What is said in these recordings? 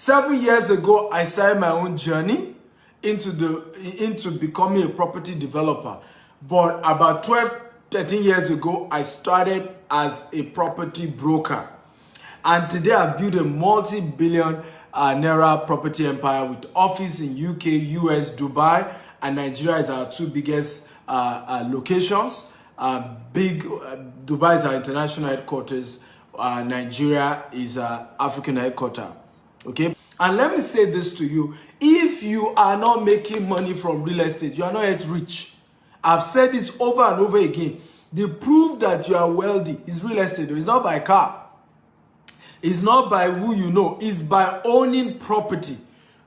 7 years ago, I started my own journey into becoming a property developer. But about 12, 13 years ago, I started as a property broker. And today I've built a multi-billion naira property empire with office in UK, US, Dubai, and Nigeria is our two biggest locations. Dubai is our international headquarters. Nigeria is our African headquarters. Okay, and let me say this to you: if you are not making money from real estate, you are not yet rich. I've said this over and over again. The proof that you are wealthy is real estate. It's not by car. It's not by who you know. It's by owning property.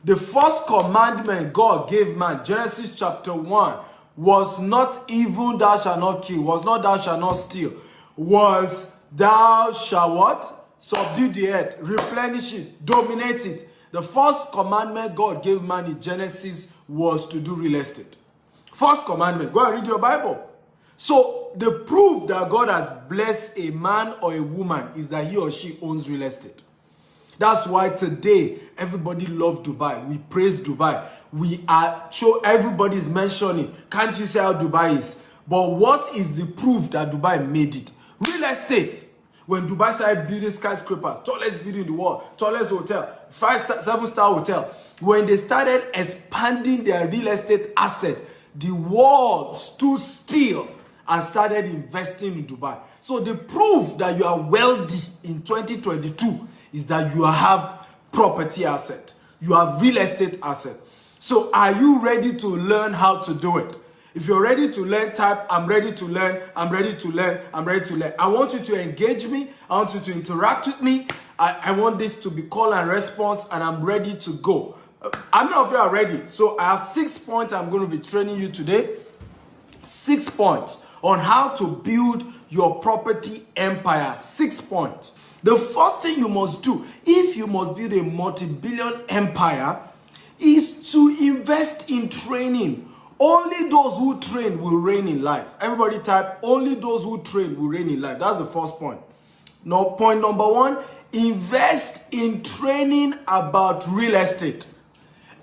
The first commandment God gave man, Genesis chapter 1, was not even thou shalt not kill, was not thou shalt not steal, was thou shalt what? Subdue the earth, replenish it, dominate it. The first commandment God gave man in Genesis was to do real estate. First commandment. Go and read your Bible. So the proof that God has blessed a man or a woman is that he or she owns real estate. That's why today everybody loves Dubai. We praise Dubai. Everybody's mentioning, can't you see how Dubai is? But what is the proof that Dubai made it? Real estate. When Dubai started building skyscrapers, tallest building in the world, tallest hotel, 7-star hotel, when they started expanding their real estate asset, the world stood still and started investing in Dubai. So the proof that you are wealthy in 2022 is that you have property asset. You have real estate asset. So are you ready to learn how to do it? If you're ready to learn, type, I'm ready to learn, I'm ready to learn, I'm ready to learn. I want you to engage me. I want you to interact with me. I want this to be call and response, and I'm ready to go. How many of you are ready? So I have 6 points I'm going to be training you today. 6 points on how to build your property empire. 6 points. The first thing you must do, if you must build a multi-billion empire, is to invest in training. Only those who train will reign in life. Everybody type, only those who train will reign in life. That's the first point. Now, point number 1, invest in training about real estate.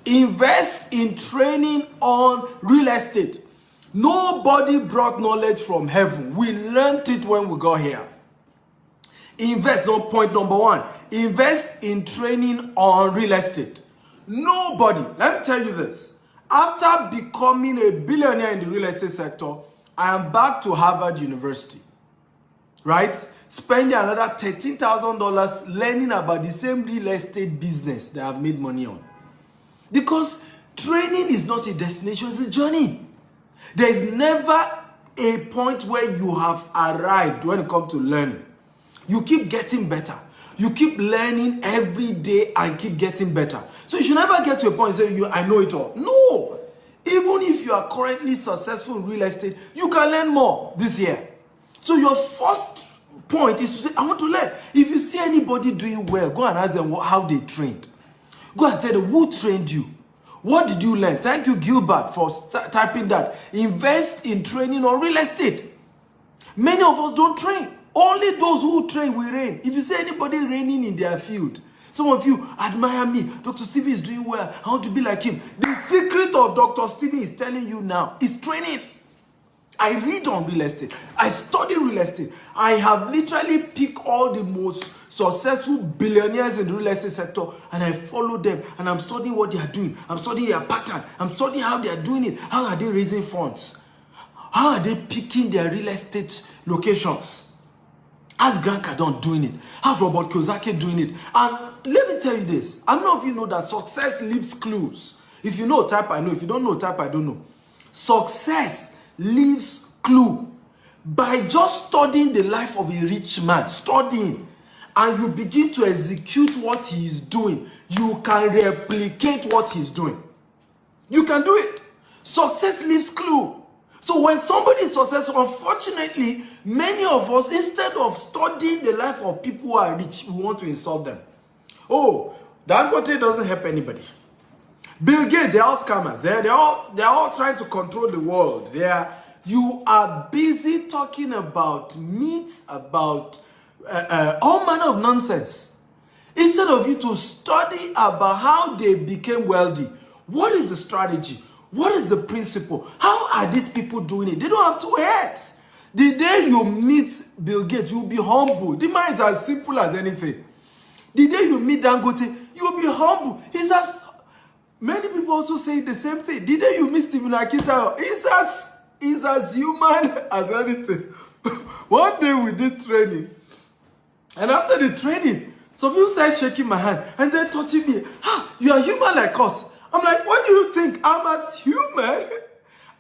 Invest in training on real estate. Nobody brought knowledge from heaven. We learned it when we got here. Invest, no, point number 1, invest in training on real estate. Nobody, let me tell you this. After becoming a billionaire in the real estate sector, I am back to Harvard University, right? Spending another $13,000 learning about the same real estate business that I've made money on. Because training is not a destination, it's a journey. There is never a point where you have arrived when it comes to learning. You keep getting better. You keep learning every day and keep getting better. So you should never get to a point and say, I know it all. No. Even if you are currently successful in real estate, you can learn more this year. So your first point is to say, I want to learn. If you see anybody doing well, go and ask them how they trained. Go and tell them, who trained you? What did you learn? Thank you, Gilbert, for typing that. Invest in training on real estate. Many of us don't train. Only those who train will reign. If you see anybody reigning in their field, some of you admire me. Dr. Stevie is doing well. I want to be like him. The secret of Dr. Stevie is telling you now is training. I read on real estate. I study real estate. I have literally picked all the most successful billionaires in the real estate sector and I follow them and I'm studying what they are doing. I'm studying their pattern. I'm studying how they are doing it. How are they raising funds? How are they picking their real estate locations? How's Grant Cardone doing it? How's Robert Kiyosaki doing it? And let me tell you this. How many of you know that success leaves clues? If you know, type I know. If you don't know, type I don't know. Success leaves clue. By just studying the life of a rich man, studying, and you begin to execute what he is doing, you can replicate what he's doing. You can do it. Success leaves clue. So when somebody is successful, unfortunately, many of us, instead of studying the life of people who are rich, we want to insult them. Oh, Dangote doesn't help anybody. Bill Gates, they're all scammers. They're all trying to control the world. You are busy talking about myths, about all manner of nonsense. Instead of you to study about how they became wealthy, what is the strategy? What is the principle? How are these people doing it? They don't have two heads. The day you meet Bill Gates, you'll be humble. The man is as simple as anything. The day you meet Dangote, you'll be humble. He's as many people also say the same thing. The day you meet Stephen Akintayo, he's as human as anything. One day we did training, and after the training, some people started shaking my hand and then touching me. You are human like us. I'm like, what do you think? I'm as human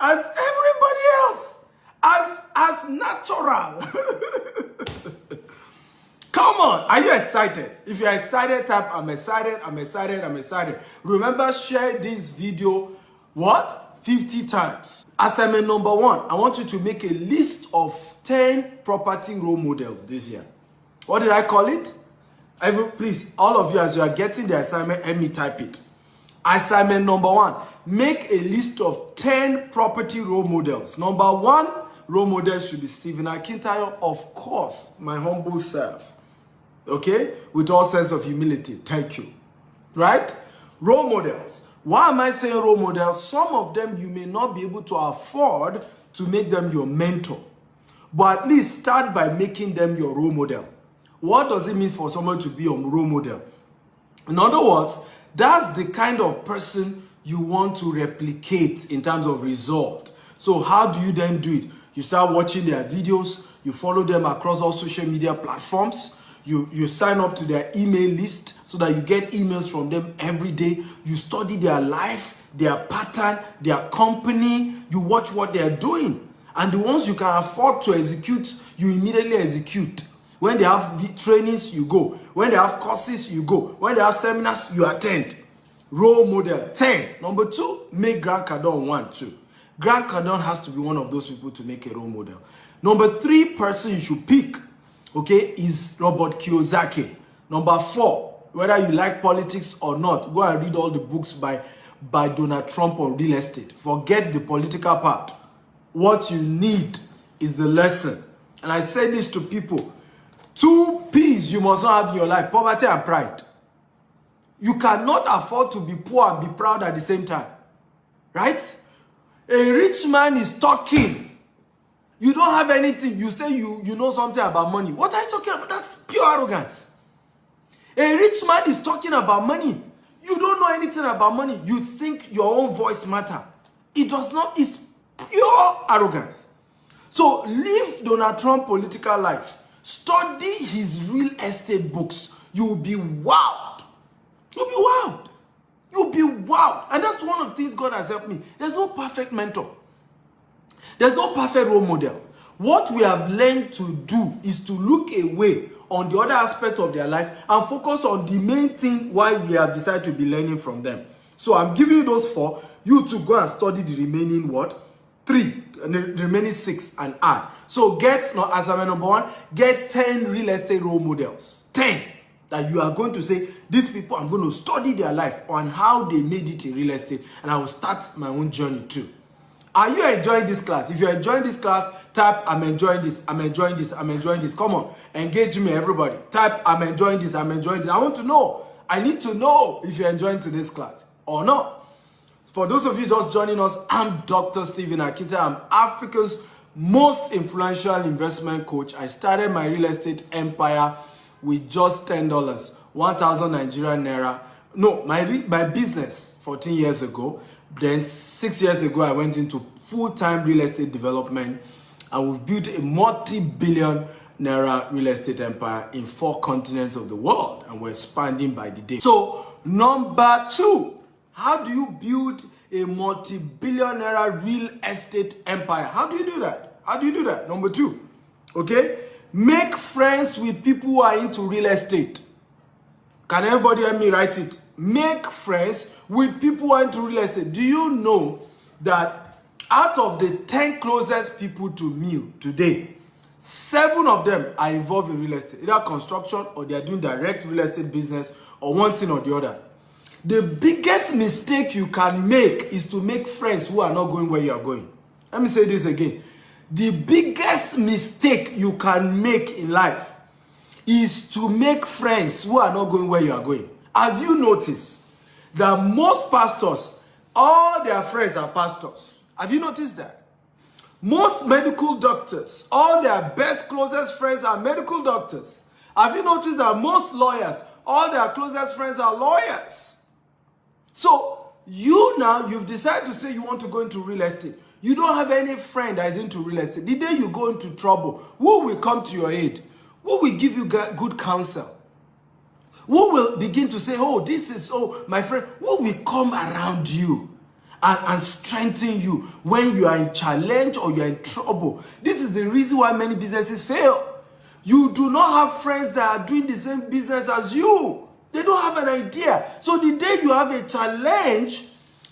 as everybody else. As natural. Come on, are you excited? If you're excited, type I'm excited, I'm excited, I'm excited. Remember, share this video, 50 times. Assignment number 1, I want you to make a list of 10 property role models this year. What did I call it? Please, all of you, as you are getting the assignment, let me type it. Assignment number 1, make a list of 10 property role models. Number 1 role model should be Stephen Akintayo, of course, my humble self. Okay? With all sense of humility. Thank you. Right? Role models. Why am I saying role models? Some of them you may not be able to afford to make them your mentor. But at least start by making them your role model. What does it mean for someone to be a role model? In other words, that's the kind of person you want to replicate in terms of result. So how do you then do it? You start watching their videos, you follow them across all social media platforms, you sign up to their email list so that you get emails from them every day. You study their life, their pattern, their company, you watch what they're doing. And the ones you can afford to execute, you immediately execute. When they have trainings, you go. When they have courses, you go. When they have seminars, you attend. Role model 10. Number 2, make Grant Cardone 1, 2. Grant Cardone has to be one of those people to make a role model. Number 3 person you should pick, okay, is Robert Kiyosaki. Number 4, whether you like politics or not, go and read all the books by Donald Trump on real estate. Forget the political part. What you need is the lesson. And I say this to people. 2 P's you must not have in your life: poverty and pride. You cannot afford to be poor and be proud at the same time. Right? A rich man is talking. You don't have anything. You say you know something about money. What are you talking about? That's pure arrogance. A rich man is talking about money. You don't know anything about money. You think your own voice matters. It does not. It's pure arrogance. So leave Donald Trump political life. Study his real estate books. You'll be wowed. You'll be wowed. You'll be wowed. And that's one of the things God has helped me. There's no perfect mentor. There's no perfect role model. What we have learned to do is to look away on the other aspect of their life and focus on the main thing why we have decided to be learning from them. So I'm giving you those 4. You to go and study the remaining 3, the remaining 6 and add. So get, assignment number 1, get 10 real estate role models. 10 that you are going to say, these people, I'm going to study their life on how they made it in real estate, and I will start my own journey too. Are you enjoying this class? If you're enjoying this class, type I'm enjoying this, I'm enjoying this, I'm enjoying this. Come on, engage me, everybody. Type I'm enjoying this, I'm enjoying this. I want to know. I need to know if you're enjoying today's class or not. For those of you just joining us, I'm Dr. Stephen Akintayo. I'm Africa's most influential investment coach. I started my real estate empire with just $10, 1,000 Nigerian naira. No, my business 14 years ago. Then 6 years ago, I went into full-time real estate development, and we've built a multi-billion naira real estate empire in 4 continents of the world, and we're expanding by the day. So, number 2, how do you build a multi-billion naira real estate empire? How do you do that? How do you do that? Number 2, okay? Make friends with people who are into real estate. Can everybody help me write it? Make friends with people who are into real estate. Do you know that out of the 10 closest people to me today, 7 of them are involved in real estate, either construction or they are doing direct real estate business or one thing or the other. The biggest mistake you can make is to make friends who are not going where you are going. Let me say this again. The biggest mistake you can make in life is to make friends who are not going where you are going. Have you noticed that most pastors, all their friends are pastors? Have you noticed that? Most medical doctors, all their best, closest friends are medical doctors. Have you noticed that most lawyers, all their closest friends are lawyers? So, you've decided to say you want to go into real estate. You don't have any friend that is into real estate. The day you go into trouble, who will come to your aid? Who will give you good counsel? Who will begin to say, my friend? Who will come around you and strengthen you when you are in challenge or you are in trouble? This is the reason why many businesses fail. You do not have friends that are doing the same business as you. They don't have an idea. So the day you have a challenge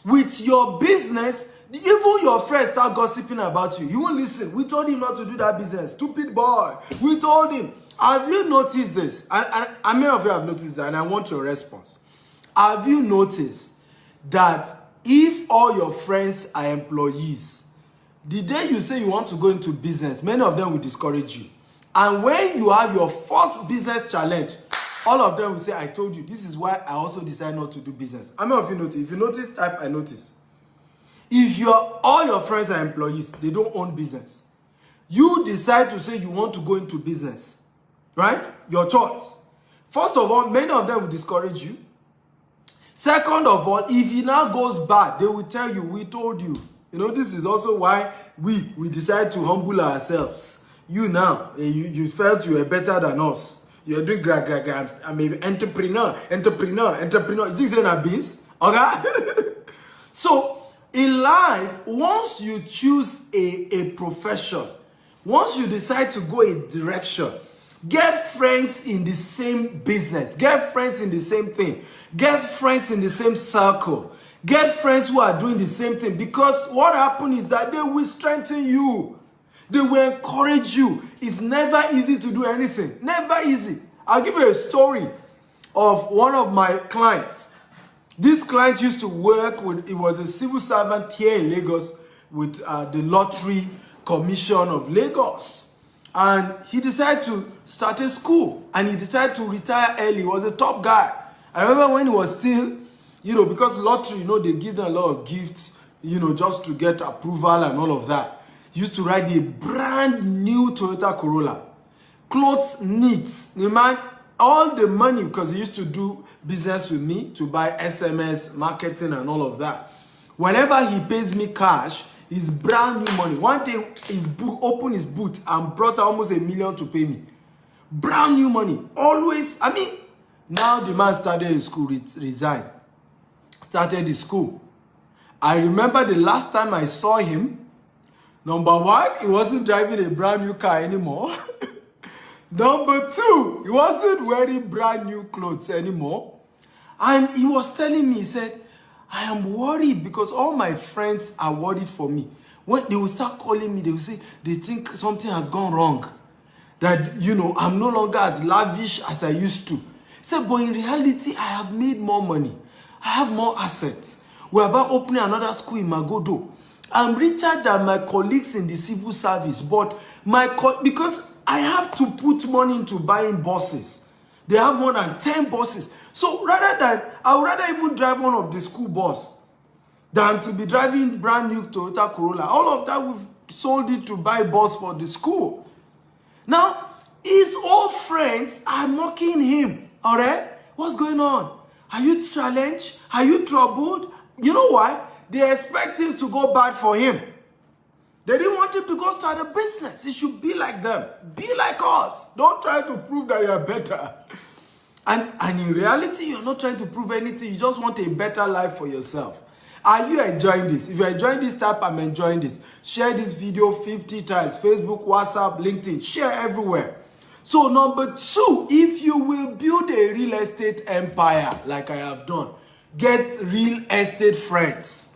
with your business, even your friends start gossiping about you. You won't listen. We told him not to do that business. Stupid boy. We told him. Have you noticed this? And many of you have noticed that, and I want your response. Have you noticed that if all your friends are employees, the day you say you want to go into business, many of them will discourage you. And when you have your first business challenge, all of them will say, I told you, this is why I also decided not to do business. How many of you notice? If you notice, type I notice. If all your friends are employees, they don't own business. You decide to say you want to go into business, right? Your choice. First of all, many of them will discourage you. Second of all, if it now goes bad, they will tell you, we told you. You know, this is also why we decide to humble ourselves. You now, you felt you were better than us. You're doing I'm maybe entrepreneur. You think they're not beans? Okay? So, in life, once you choose a profession, once you decide to go a direction, get friends in the same business, get friends in the same thing, get friends in the same circle, get friends who are doing the same thing, because what happens is that they will strengthen you. They will encourage you. It's never easy to do anything. Never easy. I'll give you a story of one of my clients. This client used to work with, he was a civil servant here in Lagos with the Lottery Commission of Lagos. And he decided to start a school. And he decided to retire early. He was a top guy. I remember when he was still, because lottery, they give them a lot of gifts, just to get approval and all of that. He used to ride a brand new Toyota Corolla. Clothes neat. The man, all the money, because he used to do business with me to buy SMS, marketing and all of that. Whenever he pays me cash, it's brand new money. One day, he opened his boot and brought almost $1 million to pay me. Brand new money. Always, now the man started his school, resigned. Started his school. I remember the last time I saw him, number one, he wasn't driving a brand new car anymore. Number two, he wasn't wearing brand new clothes anymore. And he was telling me, he said, I am worried because all my friends are worried for me. When they will start calling me, they will say, they think something has gone wrong. That, I'm no longer as lavish as I used to. He said, but in reality, I have made more money. I have more assets. We're about opening another school in Magodo. I'm richer than my colleagues in the civil service, but because I have to put money into buying buses. They have more than 10 buses. So I would rather even drive one of the school bus than to be driving brand new Toyota Corolla. All of that, we've sold it to buy bus for the school. Now, his old friends are mocking him. All right? What's going on? Are you challenged? Are you troubled? You know why? They expect things to go bad for him. They didn't want him to go start a business. He should be like them. Be like us. Don't try to prove that you are better. And in reality, you're not trying to prove anything. You just want a better life for yourself. Are you enjoying this? If you're enjoying this, type I'm enjoying this. Share this video 50 times. Facebook, WhatsApp, LinkedIn. Share everywhere. So number two, if you will build a real estate empire like I have done, get real estate friends.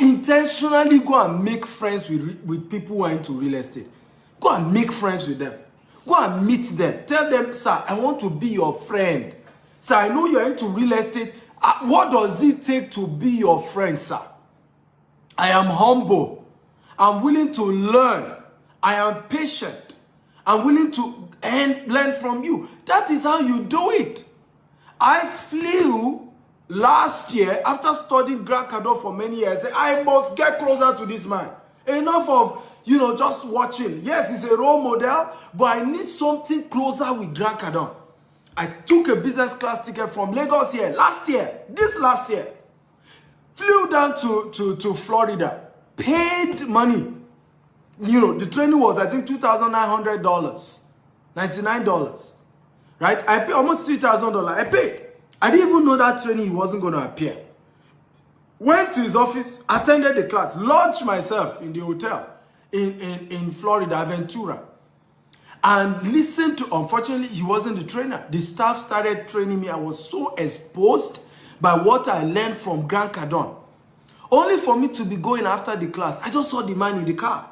Intentionally go and make friends with people who are into real estate. Go and make friends with them. Go and meet them. Tell them, sir, I want to be your friend. Sir, I know you're into real estate. What does it take to be your friend, sir? I am humble. I'm willing to learn. I am patient. I'm willing to and learn from you. That is how you do it. I flew last year after studying Grant Cardone for many years. I must get closer to this man. Enough of, just watching. Yes, he's a role model, but I need something closer with Grant Cardone. I took a business class ticket from Lagos here last year. Flew down to Florida. Paid money. The training was, I think, $2,900. $99. Right? I paid almost $3,000. I paid. I didn't even know that training he wasn't going to appear. Went to his office, attended the class, lodged myself in the hotel in Florida, Ventura. And listened to, unfortunately, he wasn't the trainer. The staff started training me. I was so exposed by what I learned from Grant Cardone. Only for me to be going after the class. I just saw the man in the car.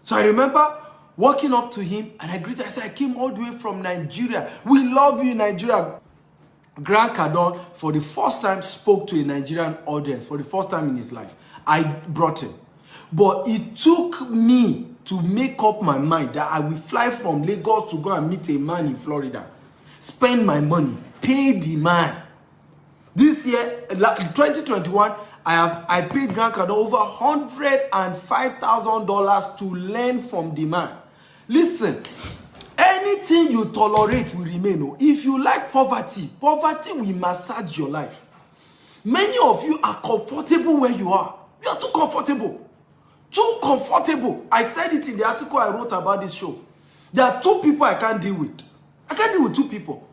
So I remember walking up to him and I greeted. I said, I came all the way from Nigeria. We love you in Nigeria. Grant Cardone, for the first time, spoke to a Nigerian audience for the first time in his life. I brought him. But it took me to make up my mind that I will fly from Lagos to go and meet a man in Florida. Spend my money. Pay the man. This year, 2021, I paid Grant Cardone over $105,000 to learn from the man. Listen, anything you tolerate will remain. If you like poverty will massage your life. Many of you are comfortable where you are. You are too comfortable. Too comfortable. I said it in the article I wrote about this show. There are two people I can't deal with. I can't deal with two people.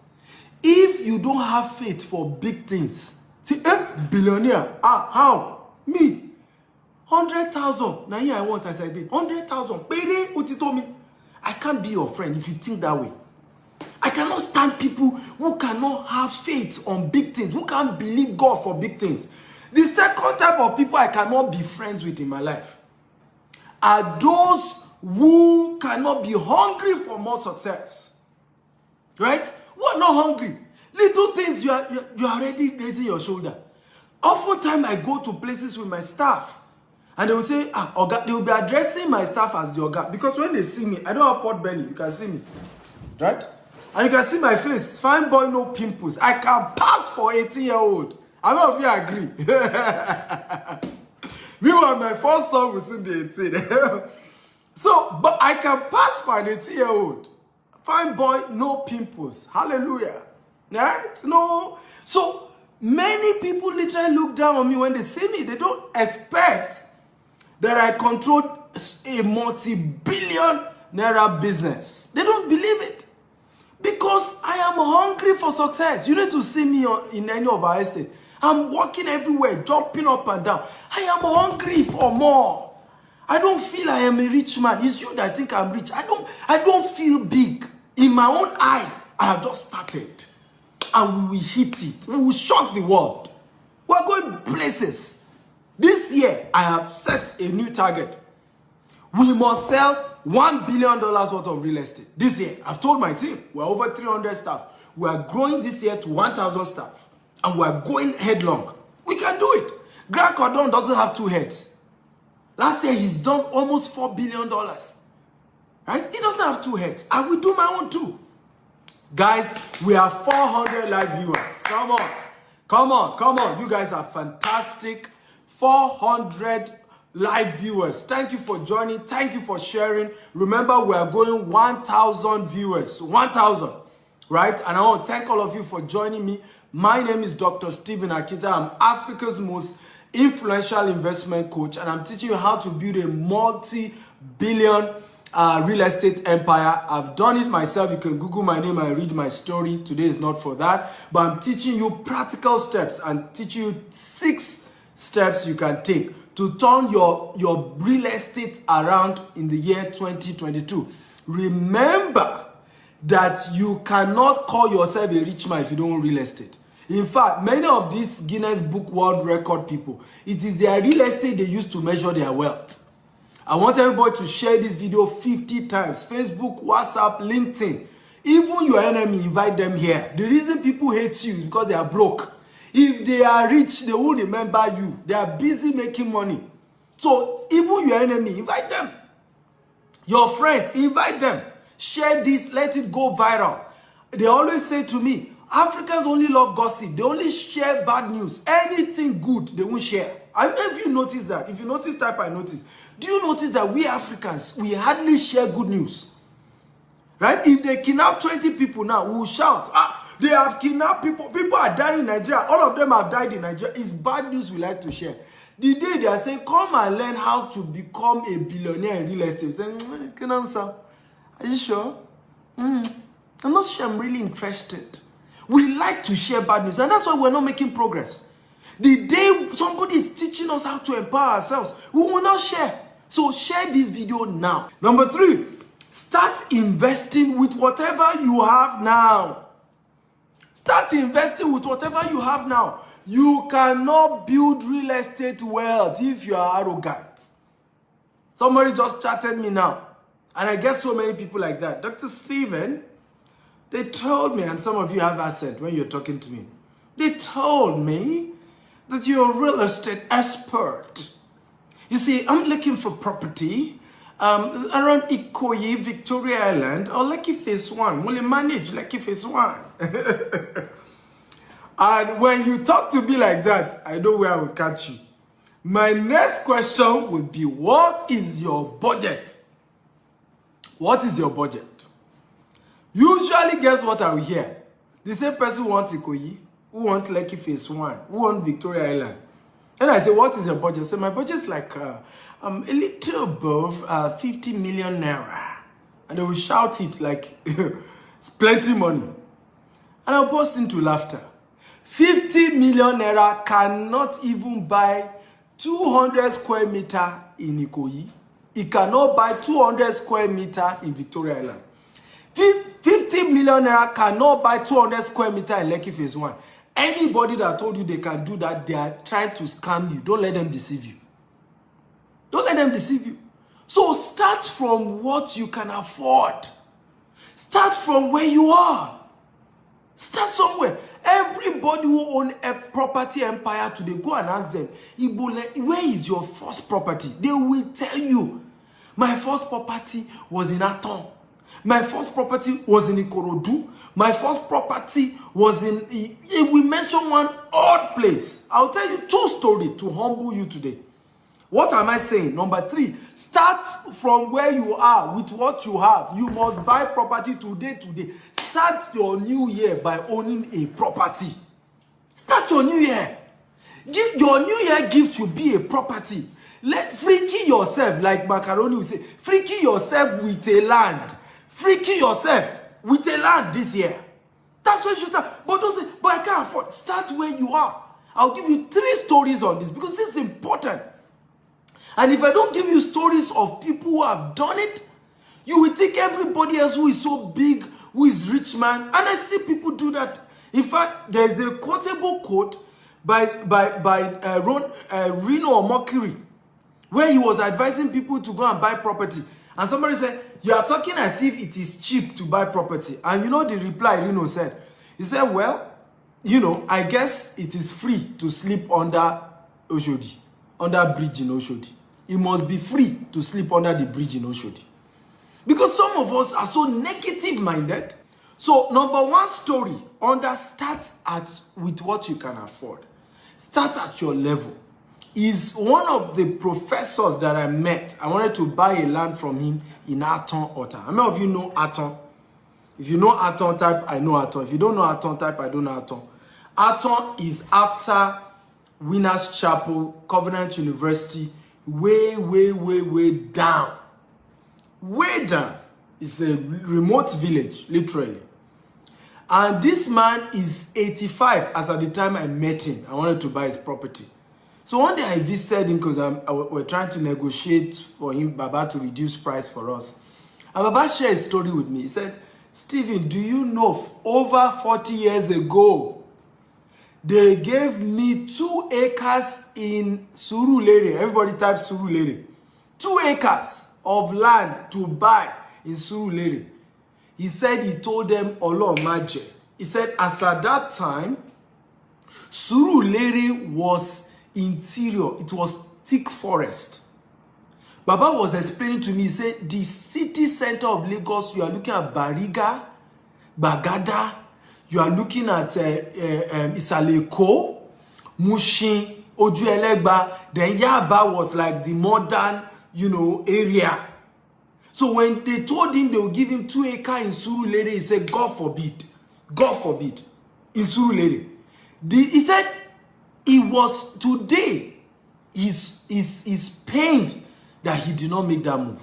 If you don't have faith for big things, see, billionaire, how? Me. 100,000. Now here I want as I did. 100,000. Pere, what you told me. I can't be your friend if you think that way. I cannot stand people who cannot have faith on big things, who can't believe God for big things. The second type of people I cannot be friends with in my life are those who cannot be hungry for more success. Right? Who are not hungry. Little things you are already raising your shoulder. Oftentimes I go to places with my staff and they will say, Oga, they will be addressing my staff as the Oga. Because when they see me, I don't have pot belly. You can see me. Right? And you can see my face. Fine boy, no pimples. I can pass for 18-year-old. I don't know if you agree. Meanwhile, my first son will soon be 18. But I can pass for an 18-year-old. Fine boy, no pimples. Hallelujah. Right? No. So many people literally look down on me when they see me. They don't expect that I control a multi-billion naira business. They don't believe it. Because I am hungry for success. You need to see me in any of our estate. I'm walking everywhere, jumping up and down. I am hungry for more. I don't feel I am a rich man. It's you that think I'm rich. I don't feel big. In my own eye, I have just started. And we will hit it. We will shock the world. We're going places. This year, I have set a new target. We must sell $1 billion worth of real estate. This year, I've told my team, we're over 300 staff. We are growing this year to 1,000 staff. And we're going headlong. We can do it. Grant Cardone doesn't have two heads. Last year, he's done almost $4 billion. Right? He doesn't have two heads. I will do my own too. Guys, we have 400 live viewers. Come on. Come on. Come on. You guys are fantastic. 400 live viewers. Thank you for joining. Thank you for sharing. Remember, we are going 1,000 viewers. 1,000. Right? And I want to thank all of you for joining me. My name is Dr. Stephen Akita. I'm Africa's most influential investment coach, and I'm teaching you how to build a multi-billion real estate empire. I've done it myself. You can Google my name and read my story. Today is not for that, but I'm teaching you practical steps and teaching you 6 steps you can take to turn your real estate around in the year 2022. Remember that you cannot call yourself a rich man if you don't own real estate. In fact, many of these Guinness Book World Record people, it is their real estate they use to measure their wealth. I want everybody to share this video 50 times. Facebook, WhatsApp, LinkedIn. Even your enemy, invite them here. The reason people hate you is because they are broke. If they are rich, they won't remember you. They are busy making money. So even your enemy, invite them. Your friends, invite them. Share this, let it go viral. They always say to me, Africans only love gossip. They only share bad news. Anything good, they won't share. I don't know if you notice that. If you notice, type I notice. Do you notice that we Africans, we hardly share good news? Right? If they kidnap 20 people now, we will shout, they have kidnapped people. People are dying in Nigeria. All of them have died in Nigeria. It's bad news we like to share. The day they are saying, come and learn how to become a billionaire in real estate. Saying, can answer. Are you sure? I'm not sure I'm really interested. We like to share bad news, and that's why we're not making progress. The day somebody is teaching us how to empower ourselves, we will not share. So share this video now. Number 3, start investing with whatever you have now. Start investing with whatever you have now. You cannot build real estate wealth if you are arrogant. Somebody just chatted me now, and I get so many people like that. Dr. Stephen, they told me, and some of you have accent when you're talking to me, they told me that you're a real estate expert. You see, I'm looking for property around Ikoyi, Victoria Island, or Lekki Phase 1. Will you manage Lekki Phase 1? And when you talk to me like that, I know where I will catch you. My next question would be, what is your budget? What is your budget? Usually, guess what I will hear? The same person who wants Ikoyi, who wants Lekki Phase 1, who wants Victoria Island. And I say, what is your budget? So my budget is like a little above 50 million naira. And they will shout it like it's plenty money. And I'll burst into laughter. 50 million naira cannot even buy 200 square meter in Ikoyi. It cannot buy 200 square meter in Victoria Island. 50 million naira cannot buy 200 square meter in Lekki Phase 1. Anybody that told you they can do that, they are trying to scam you. Don't let them deceive you. Don't let them deceive you. So start from what you can afford. Start from where you are. Start somewhere. Everybody who owns a property empire today, go and ask them, where is your first property? They will tell you, my first property was in Aton. My first property was in Ikorodu. My first property was in, if we mention one odd place, I'll tell you 2 stories to humble you today. What am I saying? Number 3, start from where you are with what you have. You must buy property today. Start your new year by owning a property. Start your new year. Your new year gift should be a property. Let freaky yourself, like Macaroni will say, freaky yourself with a land. Freaky yourself with a land this year. That's where you should start. But don't say, but I can't afford. Start where you are. I'll give you 3 stories on this because this is important. And if I don't give you stories of people who have done it, you will take everybody else who is so big, who is rich man. And I see people do that. In fact, there is a quotable quote by Reno Mercury, where he was advising people to go and buy property. And somebody said, you are talking as if it is cheap to buy property. And you know the reply Reno said? He said, well, you know, I guess it is free to sleep under Oshodi, under bridge in Oshodi. It must be free to sleep under the bridge in Oshodi. Because some of us are so negative-minded. So, number 1 story, start with what you can afford. Start at your level. Is one of the professors that I met. I wanted to buy a land from him in Aton, Ota. How many of you know Aton? If you know Aton, type I know Aton. If you don't know Aton, type I don't know Aton. Aton is after Winners Chapel, Covenant University, way down. Way down. It's a remote village, literally. And this man is 85 as at the time I met him. I wanted to buy his property. So one day I visited him because we're trying to negotiate for him, Baba, to reduce price for us. And Baba shared a story with me. He said, Stephen, do you know over 40 years ago, they gave me 2 acres in Surulere. Everybody type Surulere. 2 acres of land to buy in Surulere. He said he told them, Olomaje. He said, as at that time, Surulere was interior. It was thick forest. Baba was explaining to me, he said, the city center of Lagos, you are looking at Bariga, Bagada, you are looking at Isaleko, Mushin, Ojuelegba, then Yaba was like the modern, area. So when they told him they will give him 2 acres in Surulere, he said, God forbid, in Surulere. He said, he was today, he's pained that he did not make that move.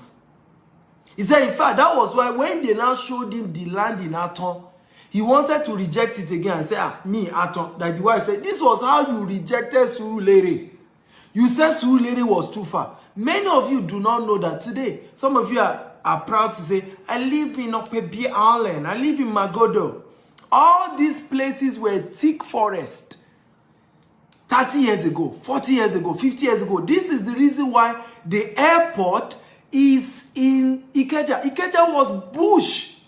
He said, in fact, that was why when they now showed him the land in Aton, he wanted to reject it again and say, me, Aton. That the wife said, this was how you rejected Surulere. You said Surulere was too far. Many of you do not know that today. Some of you are proud to say, I live in Opebi Island, I live in Magodo. All these places were thick forest. 30 years ago, 40 years ago, 50 years ago. This is the reason why the airport is in Ikeja. Ikeja was bush.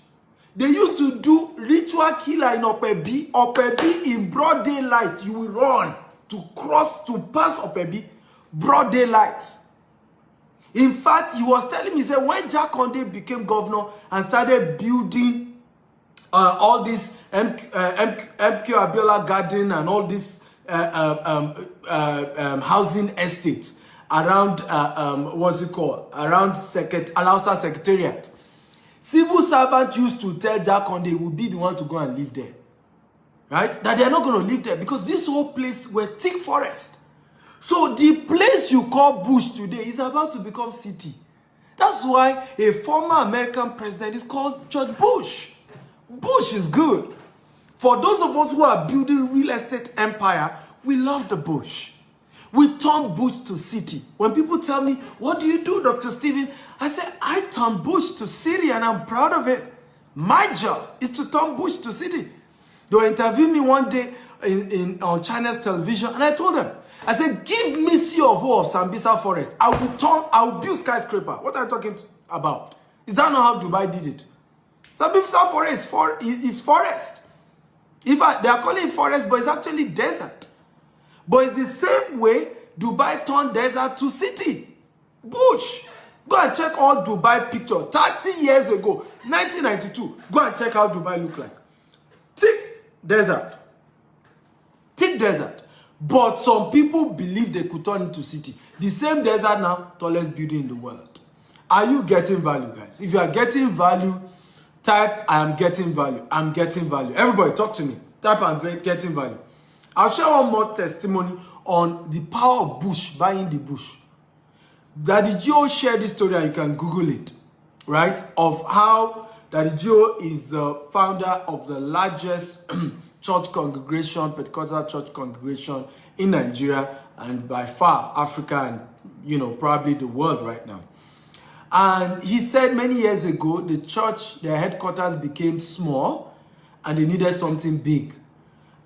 They used to do ritual killer in Opebi. Opebi in broad daylight. You will run to pass Opebi. Broad daylight. In fact, he was telling me, he said, when Jakonde became governor and started building all this MK Abiola Garden and all this housing estates around what's it called, around Alausa Secretariat, civil servants used to tell Jakonde would be the one to go and live there, right? That they are not going to live there because this whole place were thick forest. So the place you call bush today is about to become city. That's why a former American president is called George Bush. Bush is good. For those of us who are building real estate empire, we love the bush. We turn bush to city. When people tell me, what do you do, Dr. Stephen? I say, I turn bush to city and I'm proud of it. My job is to turn bush to city. They interviewed me one day on China's television and I told them, I said, give me COO of Sambisa Forest. I will build skyscraper. What are you talking about? Is that not how Dubai did it? Sambisa Forest is forest. In fact, they are calling it forest, but it's actually desert. But it's the same way Dubai turned desert to city. Bush. Go and check all Dubai pictures. 30 years ago, 1992. Go and check how Dubai looked like. Thick desert. Thick desert. But some people believe they could turn into city. The same desert now, tallest building in the world. Are you getting value, guys? If you are getting value, type, I am getting value. I'm getting value. Everybody, talk to me. Type, I'm getting value. I'll share one more testimony on the power of bush, buying the bush. Daddy Gio shared this story and you can Google it, right? Of how Daddy Gio is the founder of the largest church congregation, Pentecostal church congregation in Nigeria and by far Africa and, probably the world right now. And he said many years ago, the church, their headquarters became small and they needed something big.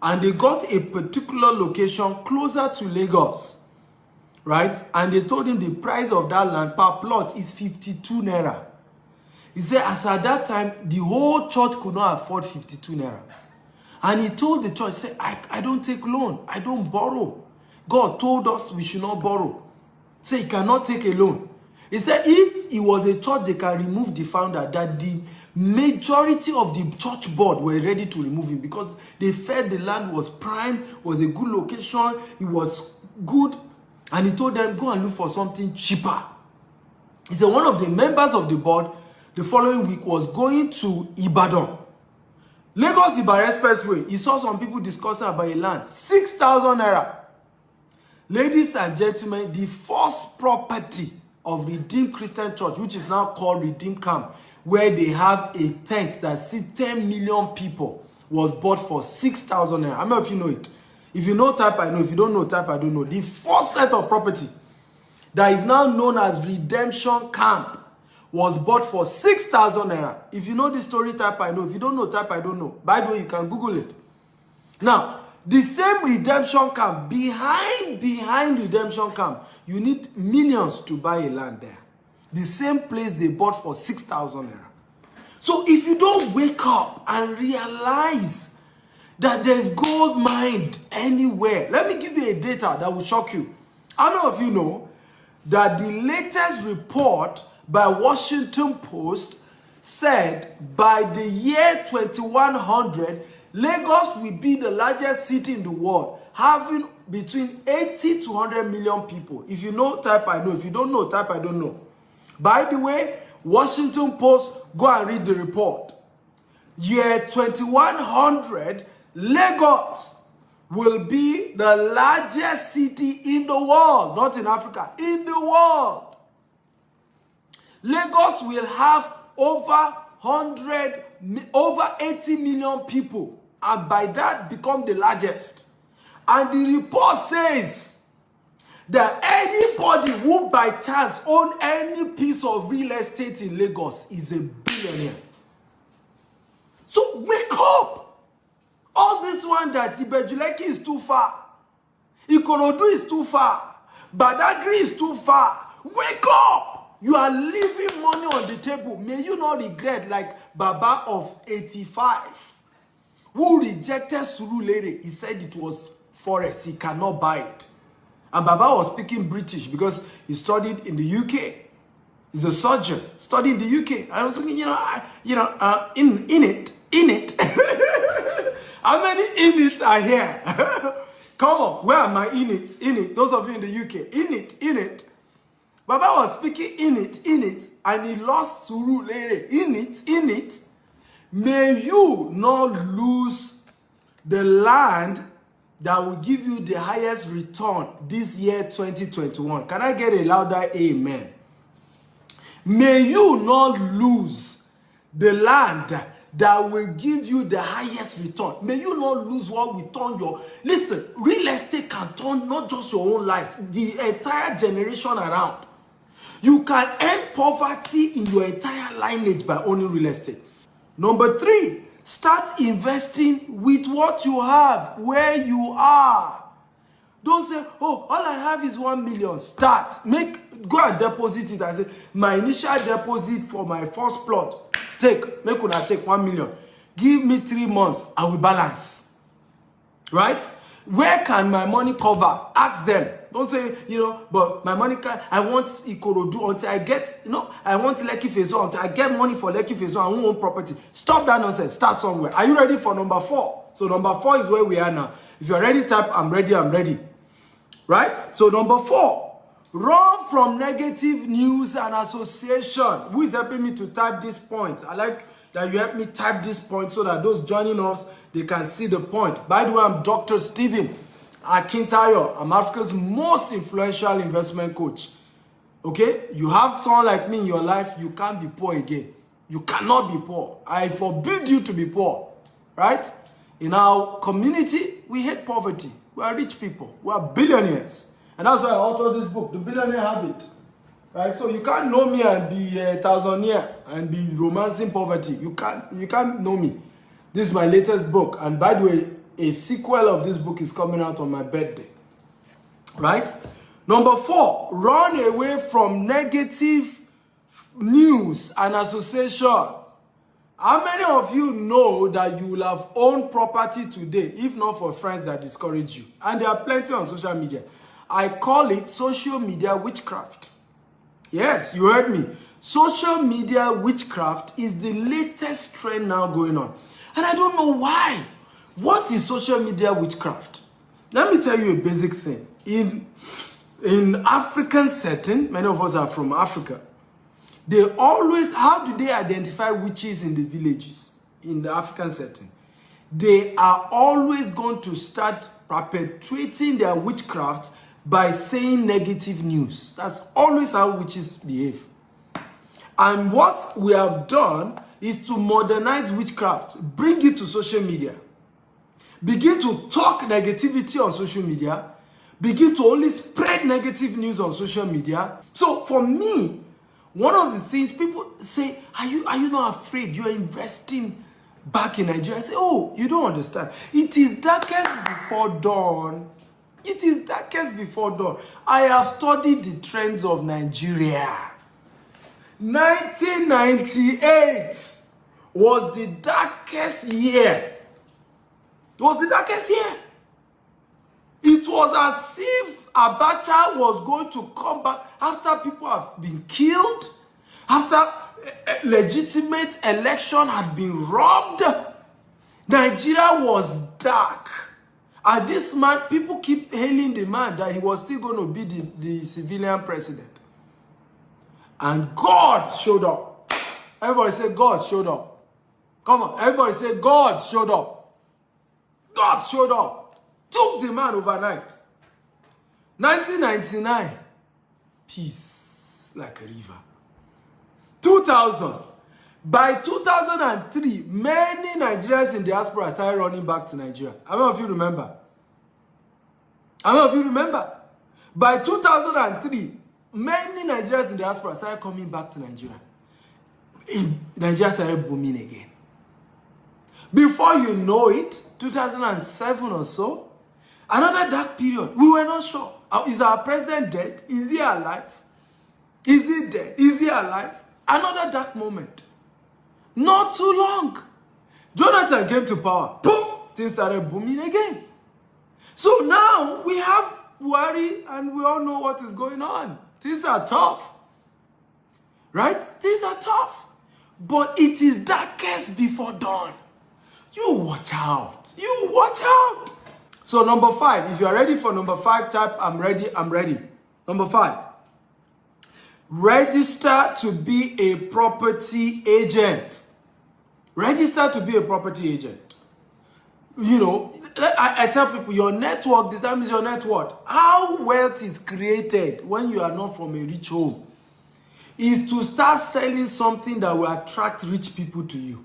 And they got a particular location closer to Lagos, right? And they told him the price of that land per plot is 52 naira. He said, as at that time, the whole church could not afford 52 naira. And he told the church, say, I don't take loan. I don't borrow. God told us we should not borrow. So he cannot take a loan. He said if it was a church, they can remove the founder, that the majority of the church board were ready to remove him because they felt the land was prime, was a good location, it was good. And he told them, go and look for something cheaper. He said one of the members of the board the following week was going to Ibadan. Lagos Ibadan Expressway. He saw some people discussing about a land. 6,000 naira. Ladies and gentlemen, the first property of Redeemed Christian Church, which is now called Redeemed Camp, where they have a tent that seats 10 million people, was bought for 6,000 naira. How many of you know it? If you know, type I know. If you don't know, type I don't know. The first set of property that is now known as Redemption Camp was bought for 6,000 naira. If you know the story, type I know. If you don't know, type I don't know. By the way, you can Google it. Now, the same Redemption Camp, behind Redemption Camp, you need millions to buy a land there. The same place they bought for 6,000 naira. So if you don't wake up and realize that there's gold mined anywhere, let me give you a data that will shock you. How many of you know that the latest report by Washington Post said by the year 2100, Lagos will be the largest city in the world, having between 80 to 100 million people. If you know, type I know. If you don't know, type I don't know. By the way, Washington Post, go and read the report. Year 2100, Lagos will be the largest city in the world, not in Africa, in the world. Lagos will have over 80 million people, and by that become the largest. And the report says that anybody who by chance own any piece of real estate in Lagos is a billionaire. So wake up! All this one that Ibejuleki is too far, Ikorodu is too far, Badagry is too far. Wake up! You are leaving money on the table. May you not regret like Baba of 85, who rejected Surulere. He said it was forest, he cannot buy it. And Baba was speaking British because he studied in the UK. He's a surgeon, studied in the UK. I was thinking, in it. How many in it are here? Come on, where are my in it? In it. Those of you in the UK, in it. Baba was speaking in it, and he lost Surulere. In it. May you not lose the land that will give you the highest return this year 2021. Can I get a louder amen? May you not lose the land that will give you the highest return. May you not lose what will turn your... Listen, real estate can turn not just your own life, the entire generation around. You can end poverty in your entire lineage by owning real estate. Number 3, start investing with what you have, where you are. Don't say, oh, all I have is 1 million. Start. Go and deposit it and say, my initial deposit for my first plot, make una take 1 million. Give me 3 months, I will balance. Right? Where can my money cover? Ask them. Don't say, but my money can, I want Ikorodu until I get, I want Lekki Phase 1 until I get money for Lekki Phase 1, I won't own property. Stop that nonsense. Start somewhere. Are you ready for number 4? So number 4 is where we are now. If you're ready, type, I'm ready. Right? So number 4, run from negative news and association. Who is helping me to type this point? I like that you help me type this point so that those joining us, they can see the point. By the way, I'm Dr. Stephen Akintayo. I'm Africa's most influential investment coach. Okay? You have someone like me in your life, you can't be poor again. You cannot be poor. I forbid you to be poor. Right? In our community, we hate poverty. We are rich people. We are billionaires. And that's why I authored this book, The Billionaire Habit. Right? So you can't know me and be a thousandaire and be romancing poverty. You can't know me. This is my latest book. And by the way, a sequel of this book is coming out on my birthday. Right? Number 4, run away from negative news and association. How many of you know that you will have owned property today, if not for friends that discourage you? And there are plenty on social media. I call it social media witchcraft. Yes, you heard me. Social media witchcraft is the latest trend now going on. And I don't know why. What is social media witchcraft? Let me tell you a basic thing. In African setting, many of us are from Africa. They always, how do they identify witches in the villages, in the African setting? They are always going to start perpetuating their witchcraft by saying negative news. That's always how witches behave. And what we have done is to modernize witchcraft, bring it to social media. Begin to talk negativity on social media. Begin to only spread negative news on social media. So for me, one of the things people say, are you not afraid? You're investing back in Nigeria. I say, oh, you don't understand. It is darkest before dawn. It is darkest before dawn. I have studied the trends of Nigeria. 1998 was the darkest year. It was the darkest year. It was as if Abacha was going to come back after people have been killed, after legitimate election had been robbed. Nigeria was dark. And this man, people keep hailing the man that he was still going to be the civilian president. And God showed up. Everybody say, God showed up. Come on, everybody say, God showed up. God showed up. Took the man overnight. 1999, peace like a river. 2000, by 2003, many Nigerians in diaspora started running back to Nigeria. How many of you remember? How many of you remember? By 2003, many Nigerians in diaspora started coming back to Nigeria. Nigeria started booming again. Before you know it, 2007 or so, another dark period. We were not sure. Is our president dead? Is he alive? Is he dead? Is he alive? Another dark moment. Not too long. Jonathan came to power. Boom! Things started booming again. So now we have Buhari and we all know what is going on. Things are tough. Right? Things are tough. But it is darkest before dawn. You watch out. You watch out. So number 5, if you are ready for number 5, type I'm ready, I'm ready. Number 5. Register to be a property agent. Register to be a property agent. You know, I tell people your network determines your net worth. How wealth is created when you are not from a rich home is to start selling something that will attract rich people to you.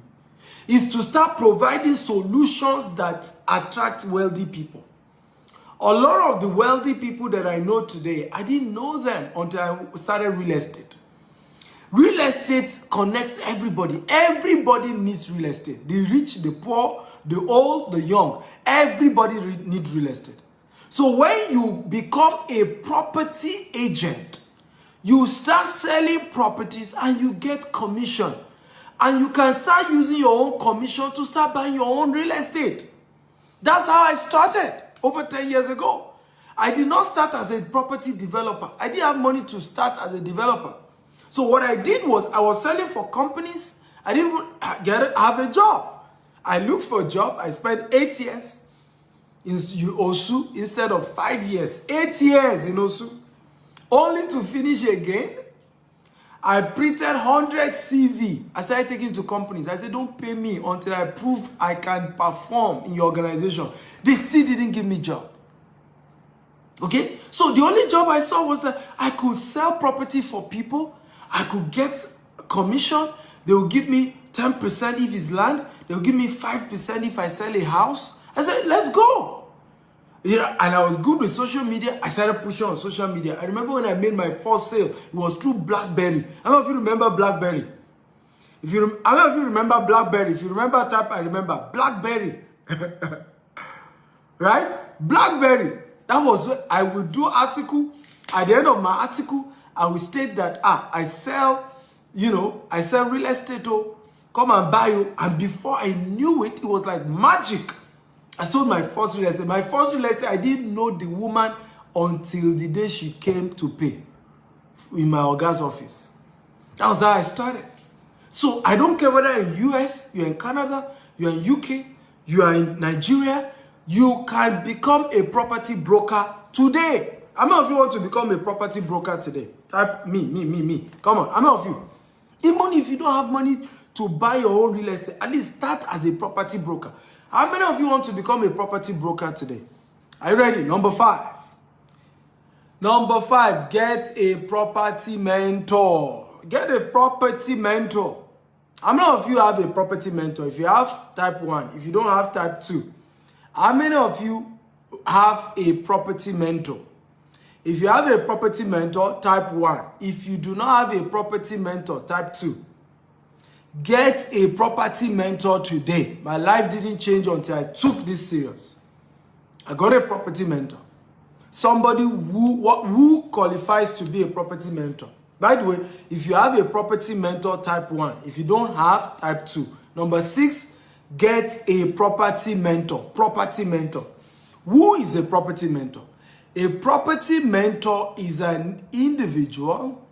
Is to start providing solutions that attract wealthy people. A lot of the wealthy people that I know today, I didn't know them until I started real estate. Real estate connects everybody. Everybody needs real estate. The rich, the poor, the old, the young. Everybody needs real estate. So when you become a property agent, you start selling properties and you get commission. And you can start using your own commission to start buying your own real estate. That's how I started over 10 years ago. I did not start as a property developer. I didn't have money to start as a developer. So what I did was I was selling for companies. I didn't even have a job. I looked for a job. I spent 8 years in Osu instead of 5 years. 8 years in Osu. Only to finish again. I printed 100 CV. I started taking to companies. I said, don't pay me until I prove I can perform in your organization. They still didn't give me job. Okay? So the only job I saw was that I could sell property for people. I could get commission. They will give me 10% if it's land. They will give me 5% if I sell a house. I said, let's go. Yeah, and I was good with social media. I started pushing on social media. I remember when I made my first sale, it was through BlackBerry. How many of you remember BlackBerry? How many of you remember BlackBerry? If you remember, type I remember. BlackBerry. Right? BlackBerry. That was what I would do article. At the end of my article, I would state that, I sell, I sell real estate. Oh, come and buy you. And before I knew it, it was like magic. I sold my first real estate. My first real estate, I didn't know the woman until the day she came to pay in my Oga's office. That was how I started. So I don't care whether you're in US, you're in Canada, you're in UK, you are in Nigeria, you can become a property broker today. How many of you want to become a property broker today? Type me. Come on, how many of you? Even if you don't have money to buy your own real estate, at least start as a property broker. How many of you want to become a property broker today? Are you ready? Number 5. Number 5, get a property mentor. Get a property mentor. How many of you have a property mentor? If you have, type 1. If you don't have, type 2. How many of you have a property mentor? If you have a property mentor, type 1. If you do not have a property mentor, type 2. Get a property mentor today. My life didn't change until I took this serious. I got a property mentor. Somebody who qualifies to be a property mentor. By the way, if you have a property mentor, type 1. If you don't have, type 2. Number 6, get a property mentor. Property mentor. Who is a property mentor? A property mentor is an individual,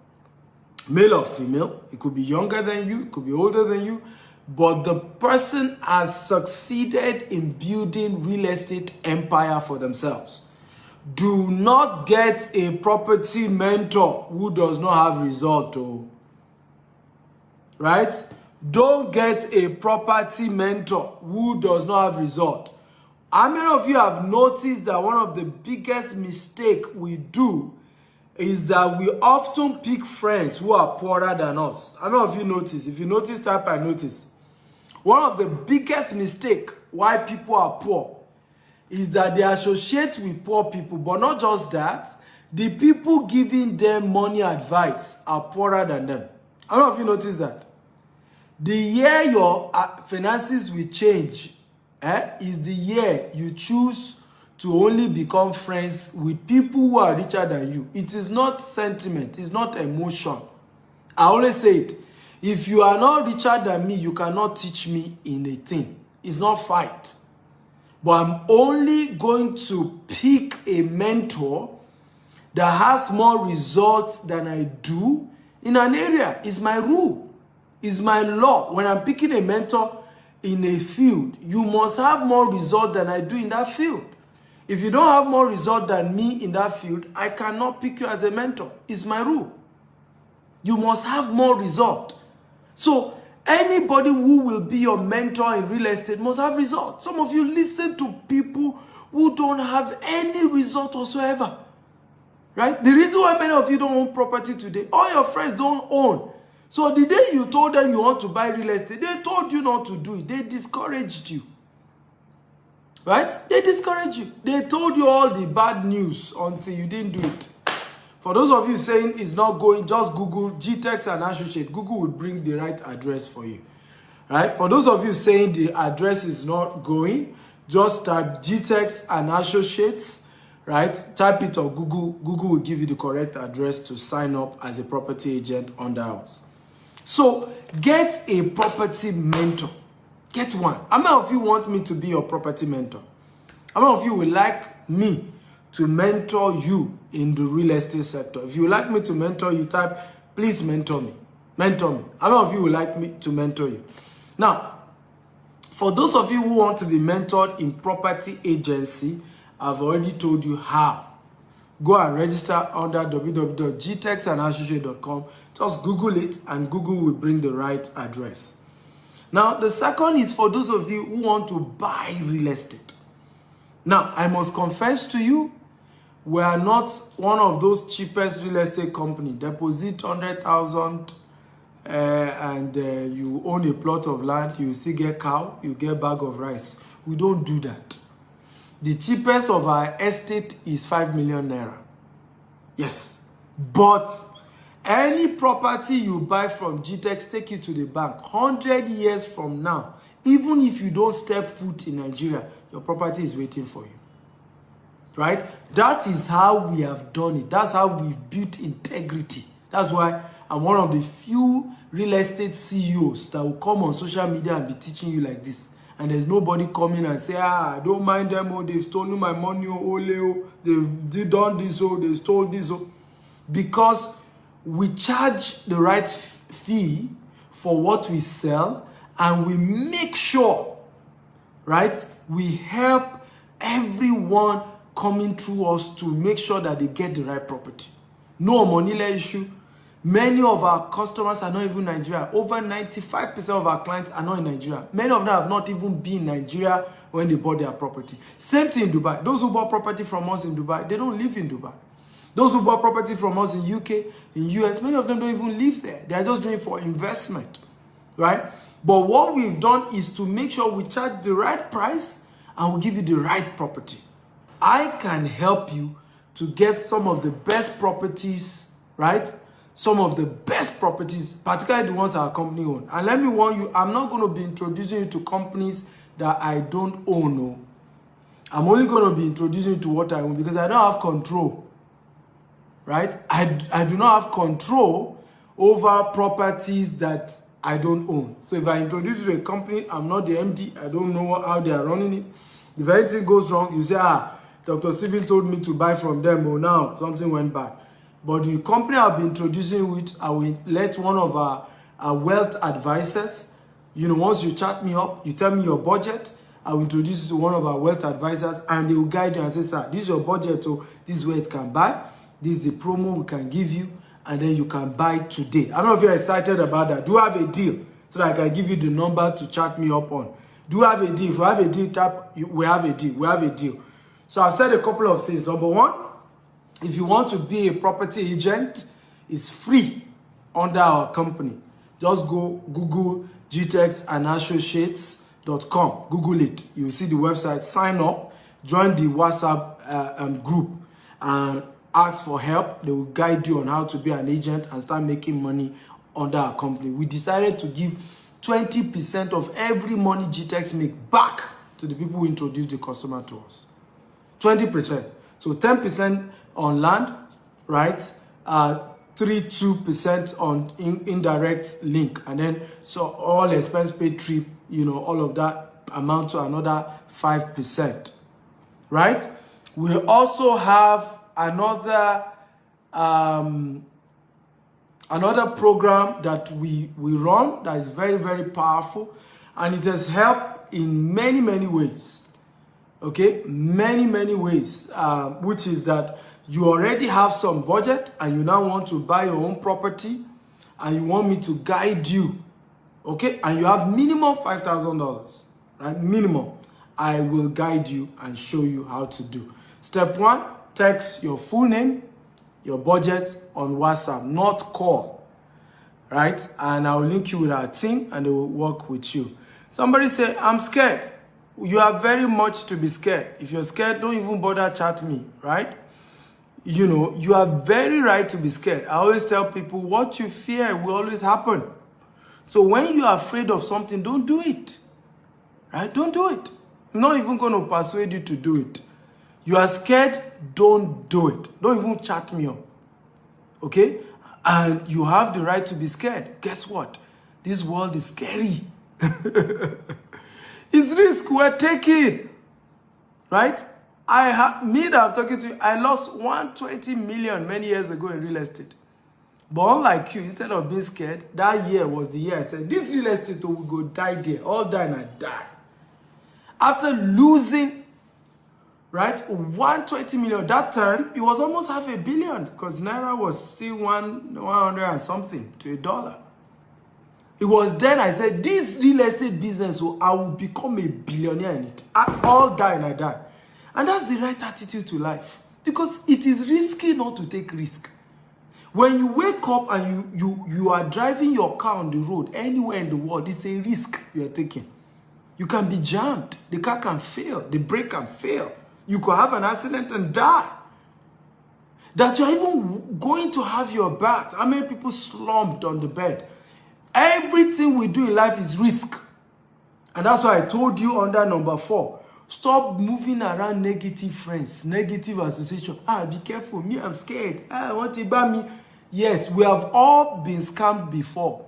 male or female. It could be younger than you, it could be older than you, but the person has succeeded in building real estate empire for themselves. Do not get a property mentor who does not have result, right? Don't get a property mentor who does not have result. How many of you have noticed that one of the biggest mistakes we do is that we often pick friends who are poorer than us? How many of you notice? If you notice, type I notice. One of the biggest mistakes why people are poor is that they associate with poor people, but not just that, the people giving them money advice are poorer than them. How many of you notice that? The year your finances will change is the year you choose to only become friends with people who are richer than you. It is not sentiment, it's not emotion. I always say it. If you are not richer than me, you cannot teach me in a thing. It's not fight. But I'm only going to pick a mentor that has more results than I do in an area. It's my rule. It's my law. When I'm picking a mentor in a field, you must have more result than I do in that field. If you don't have more result than me in that field, I cannot pick you as a mentor. It's my rule. You must have more result. So anybody who will be your mentor in real estate must have results. Some of you listen to people who don't have any result whatsoever. Right? The reason why many of you don't own property today, all your friends don't own. So the day you told them you want to buy real estate, they told you not to do it. They discouraged you. Right? They discouraged you. They told you all the bad news until you didn't do it. For those of you saying it's not going, just Google GTEX and Associates. Google will bring the right address for you. Right? For those of you saying the address is not going, just type GTEX and Associates. Right? Type it on Google. Google will give you the correct address to sign up as a property agent on the house. So get a property mentor. Get one. How many of you want me to be your property mentor? How many of you would like me to mentor you in the real estate sector? If you would like me to mentor you, type, please mentor me. Mentor me. How many of you would like me to mentor you? Now, for those of you who want to be mentored in property agency, I've already told you how. Go and register under www.gtexandassociates.com. Just Google it and Google will bring the right address. Now, the second is for those of you who want to buy real estate. Now, I must confess to you, we are not one of those cheapest real estate company. Deposit 100,000 and you own a plot of land, you still get cow, you get bag of rice. We don't do that. The cheapest of our estate is 5 million naira. Yes. But any property you buy from GTEX, take it to the bank. 100 years from now, even if you don't step foot in Nigeria, your property is waiting for you. Right? That is how we have done it. That's how we've built integrity. That's why I'm one of the few real estate CEOs that will come on social media and be teaching you like this. And there's nobody coming and say, I don't mind them, oh, they've stolen my money, oh, they've done this, oh, they stole this, oh. Because we charge the right fee for what we sell, and we make sure, right, we help everyone coming through us to make sure that they get the right property. No money issue. Many of our customers are not even Nigeria. Over 95% of our clients are not in Nigeria. Many of them have not even been in Nigeria when they bought their property. Same thing in Dubai. Those who bought property from us in Dubai, they don't live in Dubai. Those who bought property from us in UK, in US, many of them don't even live there. They are just doing it for investment, right? But what we've done is to make sure we charge the right price and we give you the right property. I can help you to get some of the best properties, right? Some of the best properties, particularly the ones our company own. And let me warn you, I'm not going to be introducing you to companies that I don't own. No. I'm only going to be introducing you to what I own because I don't have control. Right? I do not have control over properties that I don't own. So if I introduce you to a company, I'm not the MD. I don't know how they are running it. If anything goes wrong, you say, Dr. Stephen told me to buy from them, but now something went bad. But the company I'll be introducing with, I will let one of our wealth advisors, you know, once you chat me up, you tell me your budget, I will introduce you to one of our wealth advisors, and they will guide you and say, sir, this is your budget, so this is where it can buy, this is the promo we can give you, and then you can buy today. I don't know if you're excited about that. Do you have a deal so that I can give you the number to chat me up on? Do you have a deal? If you have a deal, we have a deal. We have a deal. So I've said a couple of things. Number one, if you want to be a property agent, it's free under our company. Just go Google GTEX and Associates.com. Google it. You'll see the website. Sign up. Join the WhatsApp group and ask for help. They will guide you on how to be an agent and start making money under our company. We decided to give 20% of every money GTEX make back to the people who introduce the customer to us. 20%. So 10% on land, right? 2% on indirect link. And then, so all expense paid trip, you know, all of that amount to another 5%, right? We also have another program that we run that is very, very powerful, and it has helped in many, many ways. Okay, many ways, which is that you already have some budget and you now want to buy your own property and you want me to guide you, okay, and you have minimum $5,000, right? Minimum. I will guide you and show you how to do. Step one, text your full name, your budget on WhatsApp, not call, right? And I'll link you with our team and they will work with you. Somebody say, I'm scared. You are very much to be scared. If you're scared, don't even bother chat me, right? You know, you are very right to be scared. I always tell people, what you fear will always happen. So when you are afraid of something, don't do it, right? Don't do it. I'm not even going to persuade you to do it. You are scared, don't do it. Don't even chat me up, okay? And you have the right to be scared. Guess what? This world is scary. It's risk we're taking, right? Me that I'm talking to you, I lost 120 million many years ago in real estate. But unlike you, instead of being scared, that year was the year I said, this real estate will go die there. All die and I die. After losing, right, 120 million, that time, it was almost $500 million because Naira was still 100 and something to $1. It was then I said, this real estate business, I will become a billionaire in it. I all die and I die. And that's the right attitude to life. Because it is risky not to take risk. When you wake up and you are driving your car on the road anywhere in the world, it's a risk you are taking. You can be jammed. The car can fail. The brake can fail. You could have an accident and die. That you're even going to have your bath. How many people slumped on the bed? Everything we do in life is risk. And that's why I told you under number 4, stop moving around negative friends, negative association. Be careful. Me, I'm scared. I want to buy me. Yes, we have all been scammed before.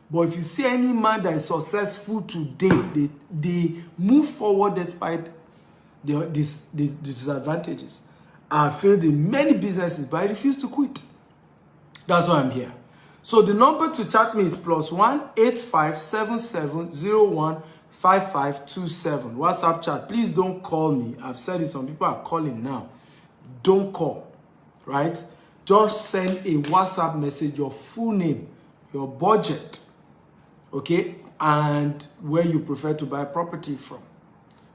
But if you see any man that is successful today, they move forward despite the disadvantages. I failed in many businesses, but I refuse to quit. That's why I'm here. So the number to chat me is +1 857701 5527. WhatsApp chat. Please don't call me. I've said it. Some people are calling now. Don't call, right? Just send a WhatsApp message, your full name, your budget, okay, and where you prefer to buy property from,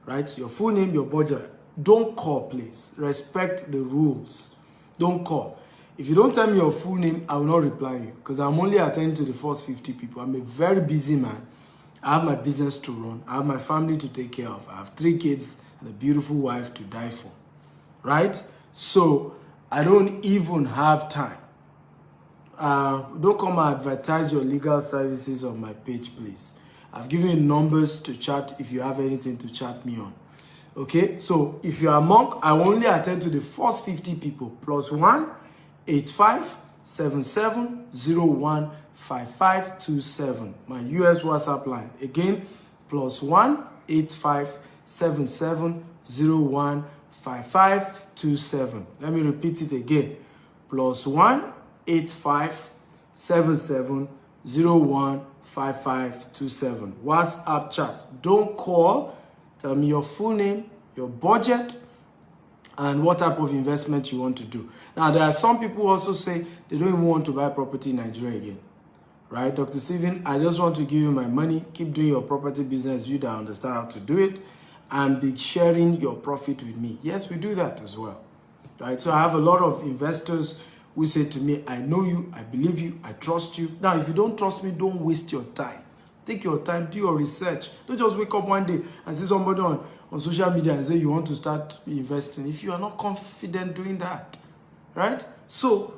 right? Your full name, your budget. Don't call, please. Respect the rules. Don't call. If you don't tell me your full name, I will not reply you because I'm only attending to the first 50 people. I'm a very busy man. I have my business to run. I have my family to take care of. I have 3 kids and a beautiful wife to die for, right? So I don't even have time. Don't come and advertise your legal services on my page, please. I've given you numbers to chat if you have anything to chat me on. Okay, so if you are monk, I will only attend to the first 50 people. +1 857701 5527. My US WhatsApp line. Again, +1 857701 5527. Let me repeat it again. +1 8577 01 5527. WhatsApp chat. Don't call. Tell me your full name, your budget, and what type of investment you want to do. Now, there are some people who also say they don't even want to buy property in Nigeria again. Right? Dr. Stephen, I just want to give you my money. Keep doing your property business. You don't understand how to do it. And be sharing your profit with me. Yes, we do that as well. Right? So I have a lot of investors who say to me, I know you, I believe you, I trust you. Now, if you don't trust me, don't waste your time. Take your time, do your research. Don't just wake up one day and see somebody on social media and say you want to start investing if you are not confident doing that. Right? So,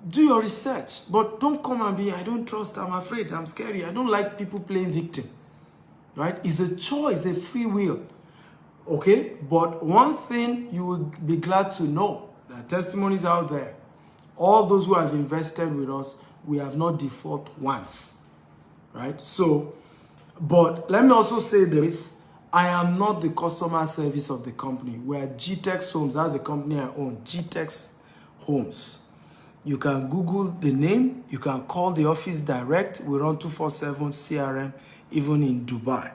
do your research. But don't come and be, I don't trust, I'm afraid, I'm scary. I don't like people playing victim. Right? It's a choice, a free will. Okay? But one thing you will be glad to know, there are testimonies out there. All those who have invested with us, we have not defaulted once. Right? So, but let me also say this. I am not the customer service of the company. We are GTEX Homes. That's the company I own. GTEX Homes. You can Google the name. You can call the office direct. We run 24/7 CRM, even in Dubai.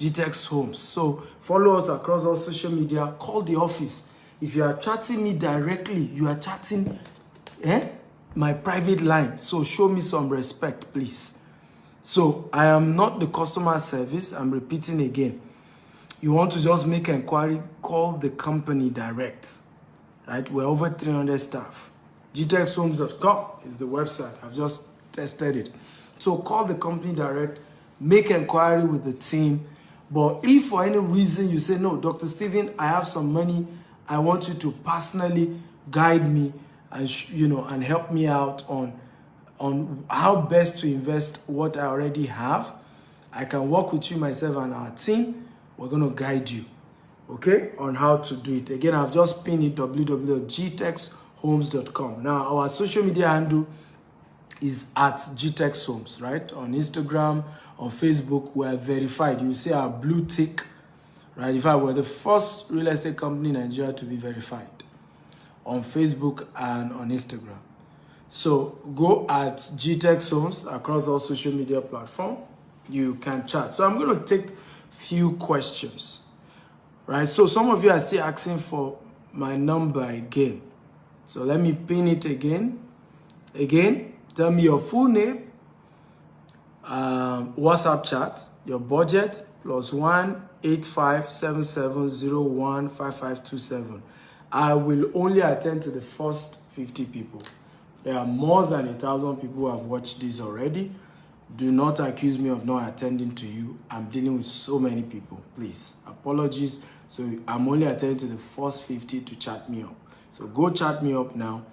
GTEX Homes. So follow us across all social media. Call the office. If you are chatting me directly, you are chatting my private line. So show me some respect, please. So I am not the customer service. I'm repeating again. You want to just make an inquiry, call the company direct. Right? We're over 300 staff. GTEXHomes.com is the website. I've just tested it. So call the company direct, make inquiry with the team. But if for any reason you say, no, Dr. Stephen, I have some money, I want you to personally guide me and and help me out on how best to invest what I already have, I can work with you, myself, and our team. We're going to guide you, okay, on how to do it. Again, I've just pinned it, www.gtexhomes.com. Now, our social media handle is at GTEX Homes, right? On Instagram, on Facebook, we're verified. You see our blue tick, right? In fact, we're the first real estate company in Nigeria to be verified on Facebook and on Instagram. So go at GTEX Homes across all social media platforms. You can chat. So I'm going to take few questions, right? So some of you are still asking for my number again. So let me pin it again. Again, tell me your full name, WhatsApp chat, your budget, +1 8577 01 5527. I will only attend to the first 50 people. There are more than 1,000 people who have watched this already. Do not accuse me of not attending to you. I'm dealing with so many people. Please, apologies. So I'm only attending to the first 50 to chat me up. So go chat me up now.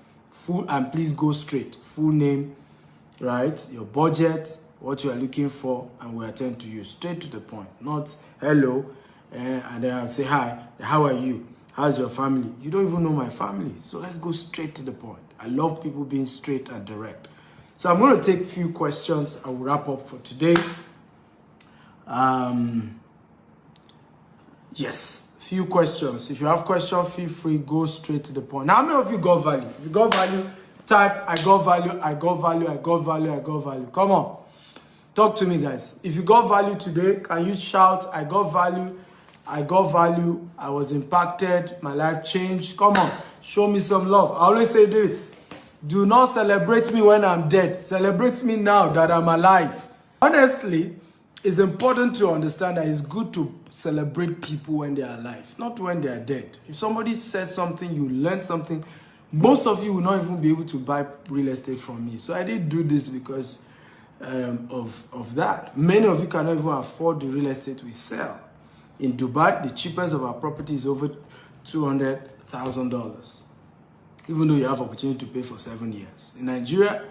And please go straight. Full name, right? Your budget, what you are looking for, and we'll attend to you. Straight to the point. Not hello, and then I'll say hi. How are you? How's your family? You don't even know my family. So let's go straight to the point. I love people being straight and direct. So I'm going to take a few questions. I will wrap up for today. Yes, few questions. If you have questions, feel free, go straight to the point. Now, how many of you got value? If you got value, type, I got value, I got value, I got value, I got value. Come on. Talk to me, guys. If you got value today, can you shout, I got value, I got value, I was impacted, my life changed. Come on, show me some love. I always say this. Do not celebrate me when I'm dead. Celebrate me now that I'm alive. Honestly, it's important to understand that it's good to celebrate people when they are alive, not when they are dead. If somebody said something, you learned something, most of you will not even be able to buy real estate from me. So I did do this because of that. Many of you cannot even afford the real estate we sell. In Dubai, the cheapest of our property is over $200,000. Even though you have opportunity to pay for 7 years. In Nigeria,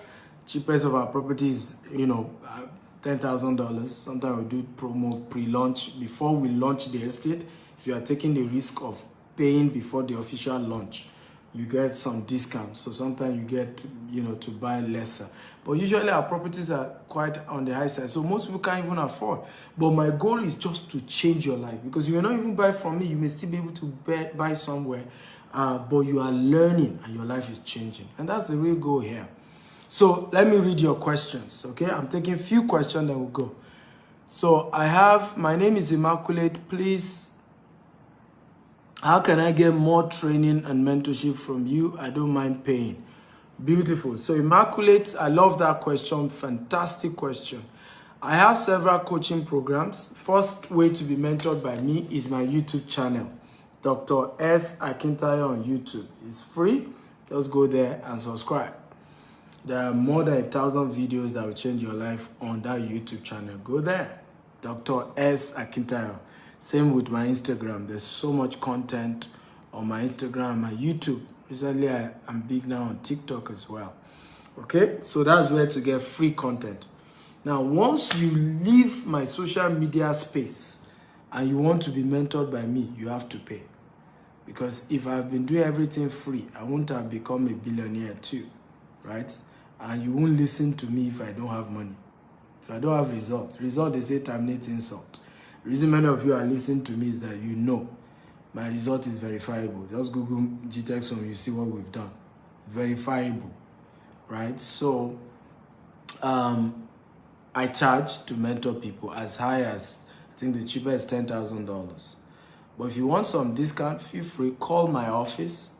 cheapest of our property is, $10,000. Sometimes we do promo pre-launch before we launch the estate. If you are taking the risk of paying before the official launch, you get some discounts. So sometimes you get, to buy lesser. But usually our properties are quite on the high side. So most people can't even afford. But my goal is just to change your life, because you may not even buy from me. You may still be able to buy somewhere. But you are learning and your life is changing. And that's the real goal here. So let me read your questions, okay? I'm taking a few questions, then we'll go. So my name is Immaculate. Please, how can I get more training and mentorship from you? I don't mind paying. Beautiful. So Immaculate, I love that question. Fantastic question. I have several coaching programs. First way to be mentored by me is my YouTube channel, Dr. S. Akintayo on YouTube. It's free. Just go there and subscribe. There are more than 1,000 videos that will change your life on that YouTube channel. Go there, Dr. S. Akintayo. Same with my Instagram. There's so much content on my Instagram, my YouTube. Recently, I'm big now on TikTok as well. Okay, so that's where to get free content. Now, once you leave my social media space and you want to be mentored by me, you have to pay. Because if I've been doing everything free, I wouldn't have become a billionaire too, right? And you won't listen to me if I don't have money. If I don't have results. Result, they say, terminate insult. The reason many of you are listening to me is that you know my result is verifiable. Just Google GTEx Home, you see what we've done. Verifiable, right? So, I charge to mentor people as high as, I think the cheapest is $10,000. But if you want some discount, feel free, call my office,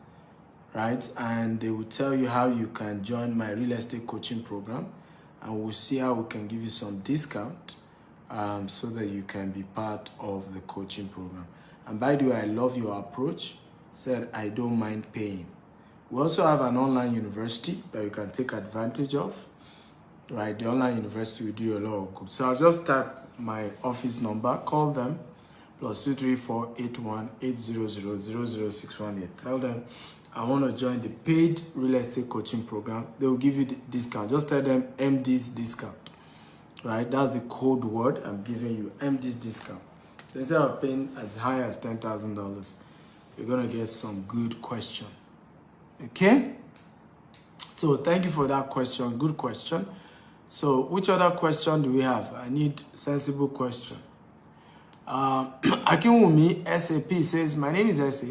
right? And they will tell you how you can join my real estate coaching program, and we'll see how we can give you some discount so that you can be part of the coaching program. And by the way, I love your approach. Said, I don't mind paying. We also have an online university that you can take advantage of, right? The online university will do you a lot of good. So I'll just type my office number, call them, +234 81 800 000618. Tell them I want to join the paid real estate coaching program. They will give you the discount. Just tell them MD's discount, right? That's the code word I'm giving you, MD's discount. So instead of paying as high as $10,000, you're going to get some good question. Okay? So thank you for that question. Good question. So which other question do we have? I need sensible question. Akinwumi SAP says, my name is SA.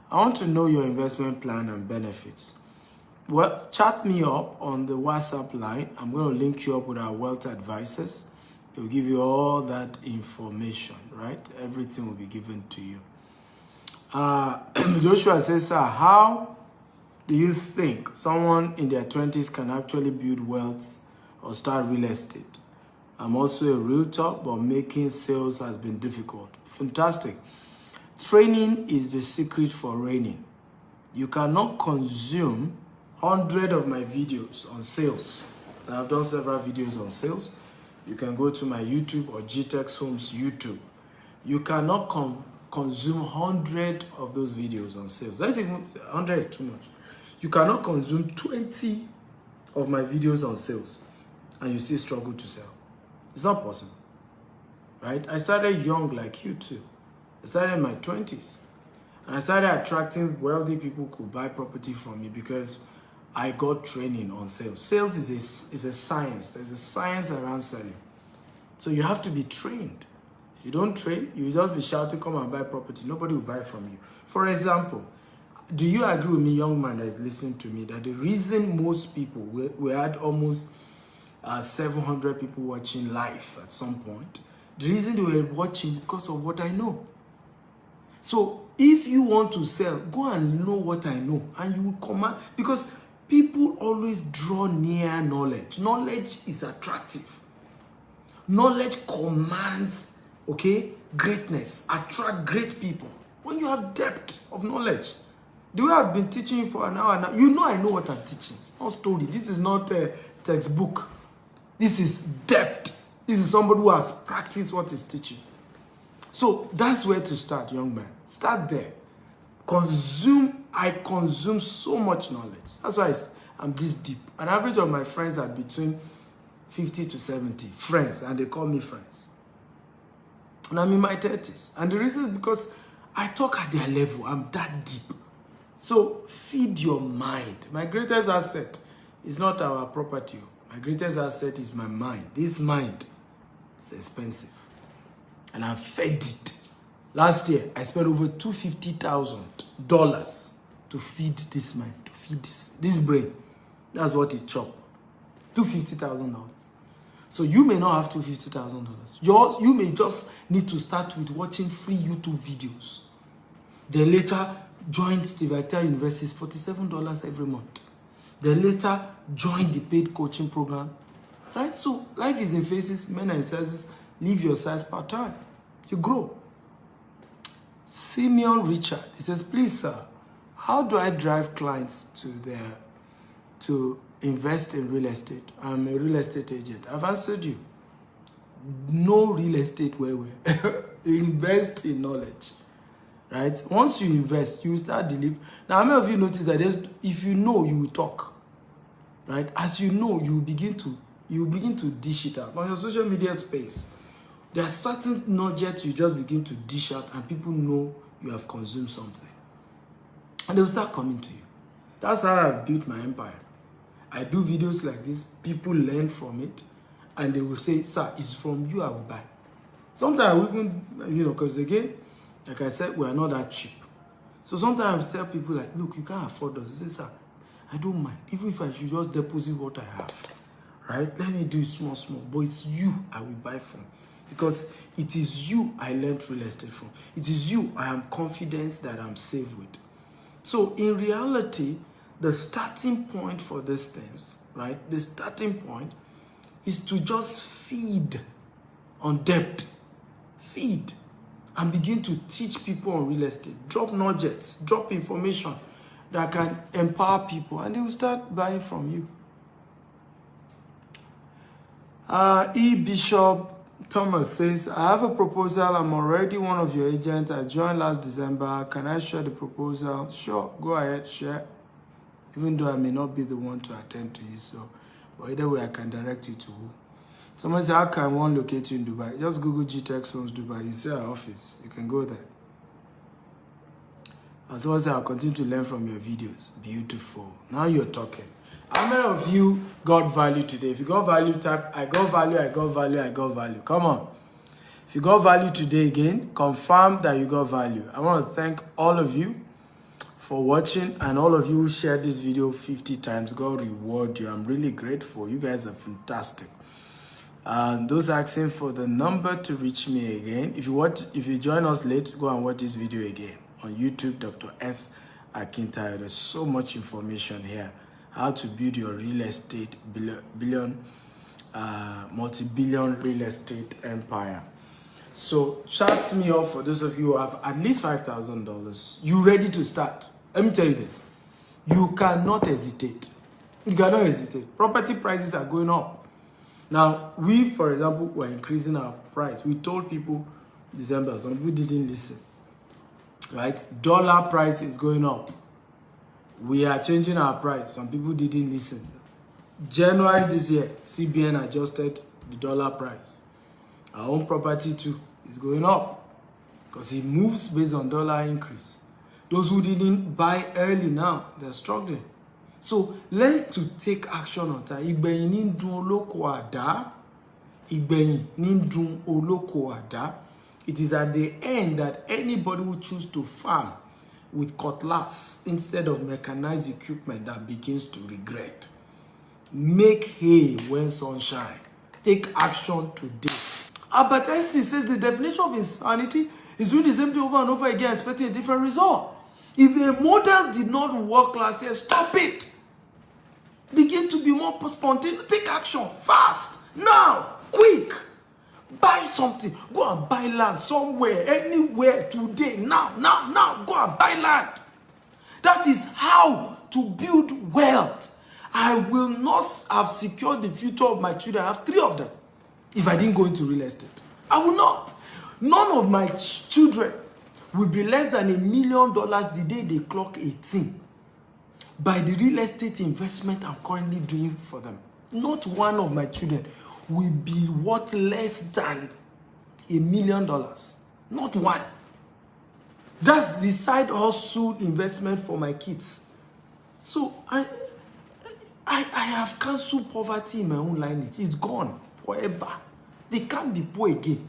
I want to know your investment plan and benefits. Well, chat me up on the WhatsApp line. I'm going to link you up with our wealth advisors. They'll give you all that information, right? Everything will be given to you. Joshua says, sir, how do you think someone in their 20s can actually build wealth or start real estate? I'm also a realtor, but making sales has been difficult. Fantastic. Training is the secret for reigning. You cannot consume 100 of my videos on sales. And I've done several videos on sales. You can go to my YouTube or GTEx Homes YouTube. You cannot consume 100 of those videos on sales. Let's even 100 is too much. You cannot consume 20 of my videos on sales and you still struggle to sell. It's not possible, right? I started young like you too. I started in my 20s. And I started attracting wealthy people who could buy property from me because I got training on sales. Sales is a science. There's a science around selling. So you have to be trained. If you don't train, you just be shouting, come and buy property. Nobody will buy from you. For example, do you agree with me, young man that is listening to me, that the reason most people, we had almost 700 people watching live at some point, the reason they were watching is because of what I know. So if you want to sell, go and know what I know, and you will command, because people always draw near knowledge. Knowledge is attractive. Knowledge commands, okay, greatness, attract great people. When you have depth of knowledge, the way I've been teaching you for an hour now, you know I know what I'm teaching. It's not story. This is not a textbook. This is depth. This is somebody who has practiced what he's teaching. So that's where to start, young man. Start there. I consume so much knowledge. That's why I'm this deep. An average of my friends are between 50 to 70 friends, and they call me friends. And I'm in my 30s. And the reason is because I talk at their level. I'm that deep. So feed your mind. My greatest asset is not our property. My greatest asset is my mind. This mind is expensive. And I fed it. Last year, I spent over $250,000 to feed this mind, to feed this brain. That's what it chopped. $250,000. So you may not have $250,000. You may just need to start with watching free YouTube videos. Then later join Steve Victor University's $47 every month. Then later join the paid coaching program. Right? So life is in phases, men are in sizes. Leave your size part-time. You grow. Simeon Richard, he says, please, sir, how do I drive clients to invest in real estate? I'm a real estate agent. I've answered you. No real estate where invest in knowledge. Right? Once you invest, you start delivering. Now, how many of you notice that if you know, you will talk. Right? As you know, you begin to dish it out. On your social media space, there are certain nuggets you just begin to dish out and people know you have consumed something. And they will start coming to you. That's how I've built my empire. I do videos like this, people learn from it, and they will say, sir, it's from you I will buy. Sometimes I even, because again, like I said, we are not that cheap. So sometimes I tell people like, look, you can't afford us. They say, sir, I don't mind. Even if I should just deposit what I have, right? Let me do it small, but it's you I will buy from. Because it is you I learned real estate from. It is you I am confident that I'm safe with. So in reality, the starting point for these things, right? The starting point is to just feed on depth. Feed. And begin to teach people on real estate. Drop nuggets, drop information that can empower people, and they will start buying from you. E. Bishop Thomas says, I have a proposal. I'm already one of your agents. I joined last December. Can I share the proposal? Sure, go ahead, share. Even though I may not be the one to attend to it, but either way I can direct you to who. Someone says, how can one locate you in Dubai? Just Google GTEx Homes Dubai. You see our office. You can go there. And someone says, I'll continue to learn from your videos. Beautiful. Now you're talking. How many of you got value today? If you got value, type, I got value, I got value, I got value. Come on. If you got value today again, confirm that you got value. I want to thank all of you for watching, and all of you who shared this video 50 times. God reward you. I'm really grateful. You guys are fantastic. Those asking for the number to reach me again. If you join us late, go and watch this video again on YouTube, Dr. S. Akintayo. There's so much information here. How to build your real estate multi-billion real estate empire. So chat me up for those of you who have at least $5,000. You ready to start? Let me tell you this. You cannot hesitate. You cannot hesitate. Property prices are going up. Now, we, for example, were increasing our price. We told people December, some people didn't listen. Right? Dollar price is going up. We are changing our price. Some people didn't listen. January this year, CBN adjusted the dollar price. Our own property too is going up because it moves based on dollar increase. Those who didn't buy early now, they're struggling. So learn to take action on time. Ìgbẹ̀yìn ní dùn olóko àdá. Ìgbẹ̀yìn ní dùn olóko àdá. It is at the end that anybody who chooses to farm with cutlass instead of mechanized equipment that begins to regret. Make hay when sun shines. Take action today. Albert Einstein says the definition of insanity is doing the same thing over and over again, expecting a different result. If a model did not work last year, stop it. Begin to be more spontaneous. Take action fast, now, quick. Buy something. Go and buy land somewhere, anywhere, today, now. Go and buy land. That is how to build wealth. I will not have secured the future of my children. I have 3 of them. If I didn't go into real estate, I will not. None of my children will be less than $1 million the day they clock 18 by the real estate investment I'm currently doing for them. Not one of my children will be worth less than $1 million. Not one. That's the side hustle investment for my kids. So I have cancelled poverty in my own lineage. It's gone forever. They can't be poor again.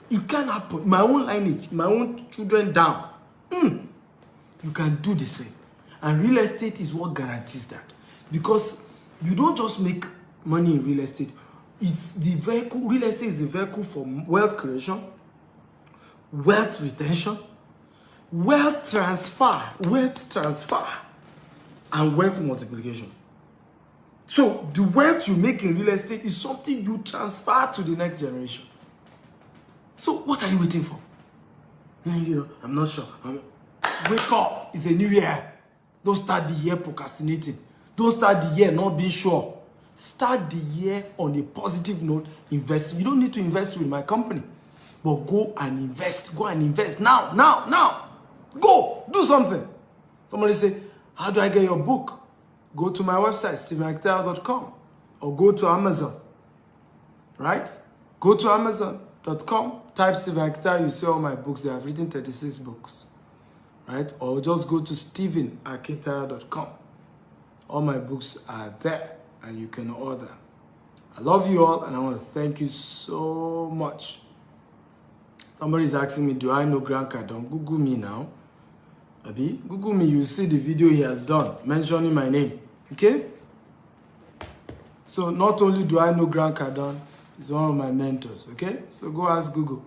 It can't happen. My own lineage, my own children down. You can do the same. And real estate is what guarantees that. Because you don't just make money in real estate. It's the vehicle. Real estate is the vehicle for wealth creation, wealth retention, wealth transfer, and wealth multiplication. So the wealth you make in real estate is something you transfer to the next generation. So what are you waiting for? I'm not sure. Wake up. It's a new year. Don't start the year procrastinating. Don't start the year not being sure. Start the year on a positive note. Invest. You don't need to invest with my company, but go and invest. Go and invest now. Go do something. Somebody say, how do I get your book? Go to my website, stephenakital.com, or go to Amazon. Right? Go to Amazon.com, type Stephen Akital, you see all my books. They have written 36 books. Right? Or just go to stephenakital.com. All my books are there, and you can order. I love you all, and I want to thank you so much. Somebody's asking me, do I know Grant Cardone? Google me now. Abi, Google me, you see the video he has done, mentioning my name. Okay? So not only do I know Grant Cardone, he's one of my mentors. Okay? So go ask Google.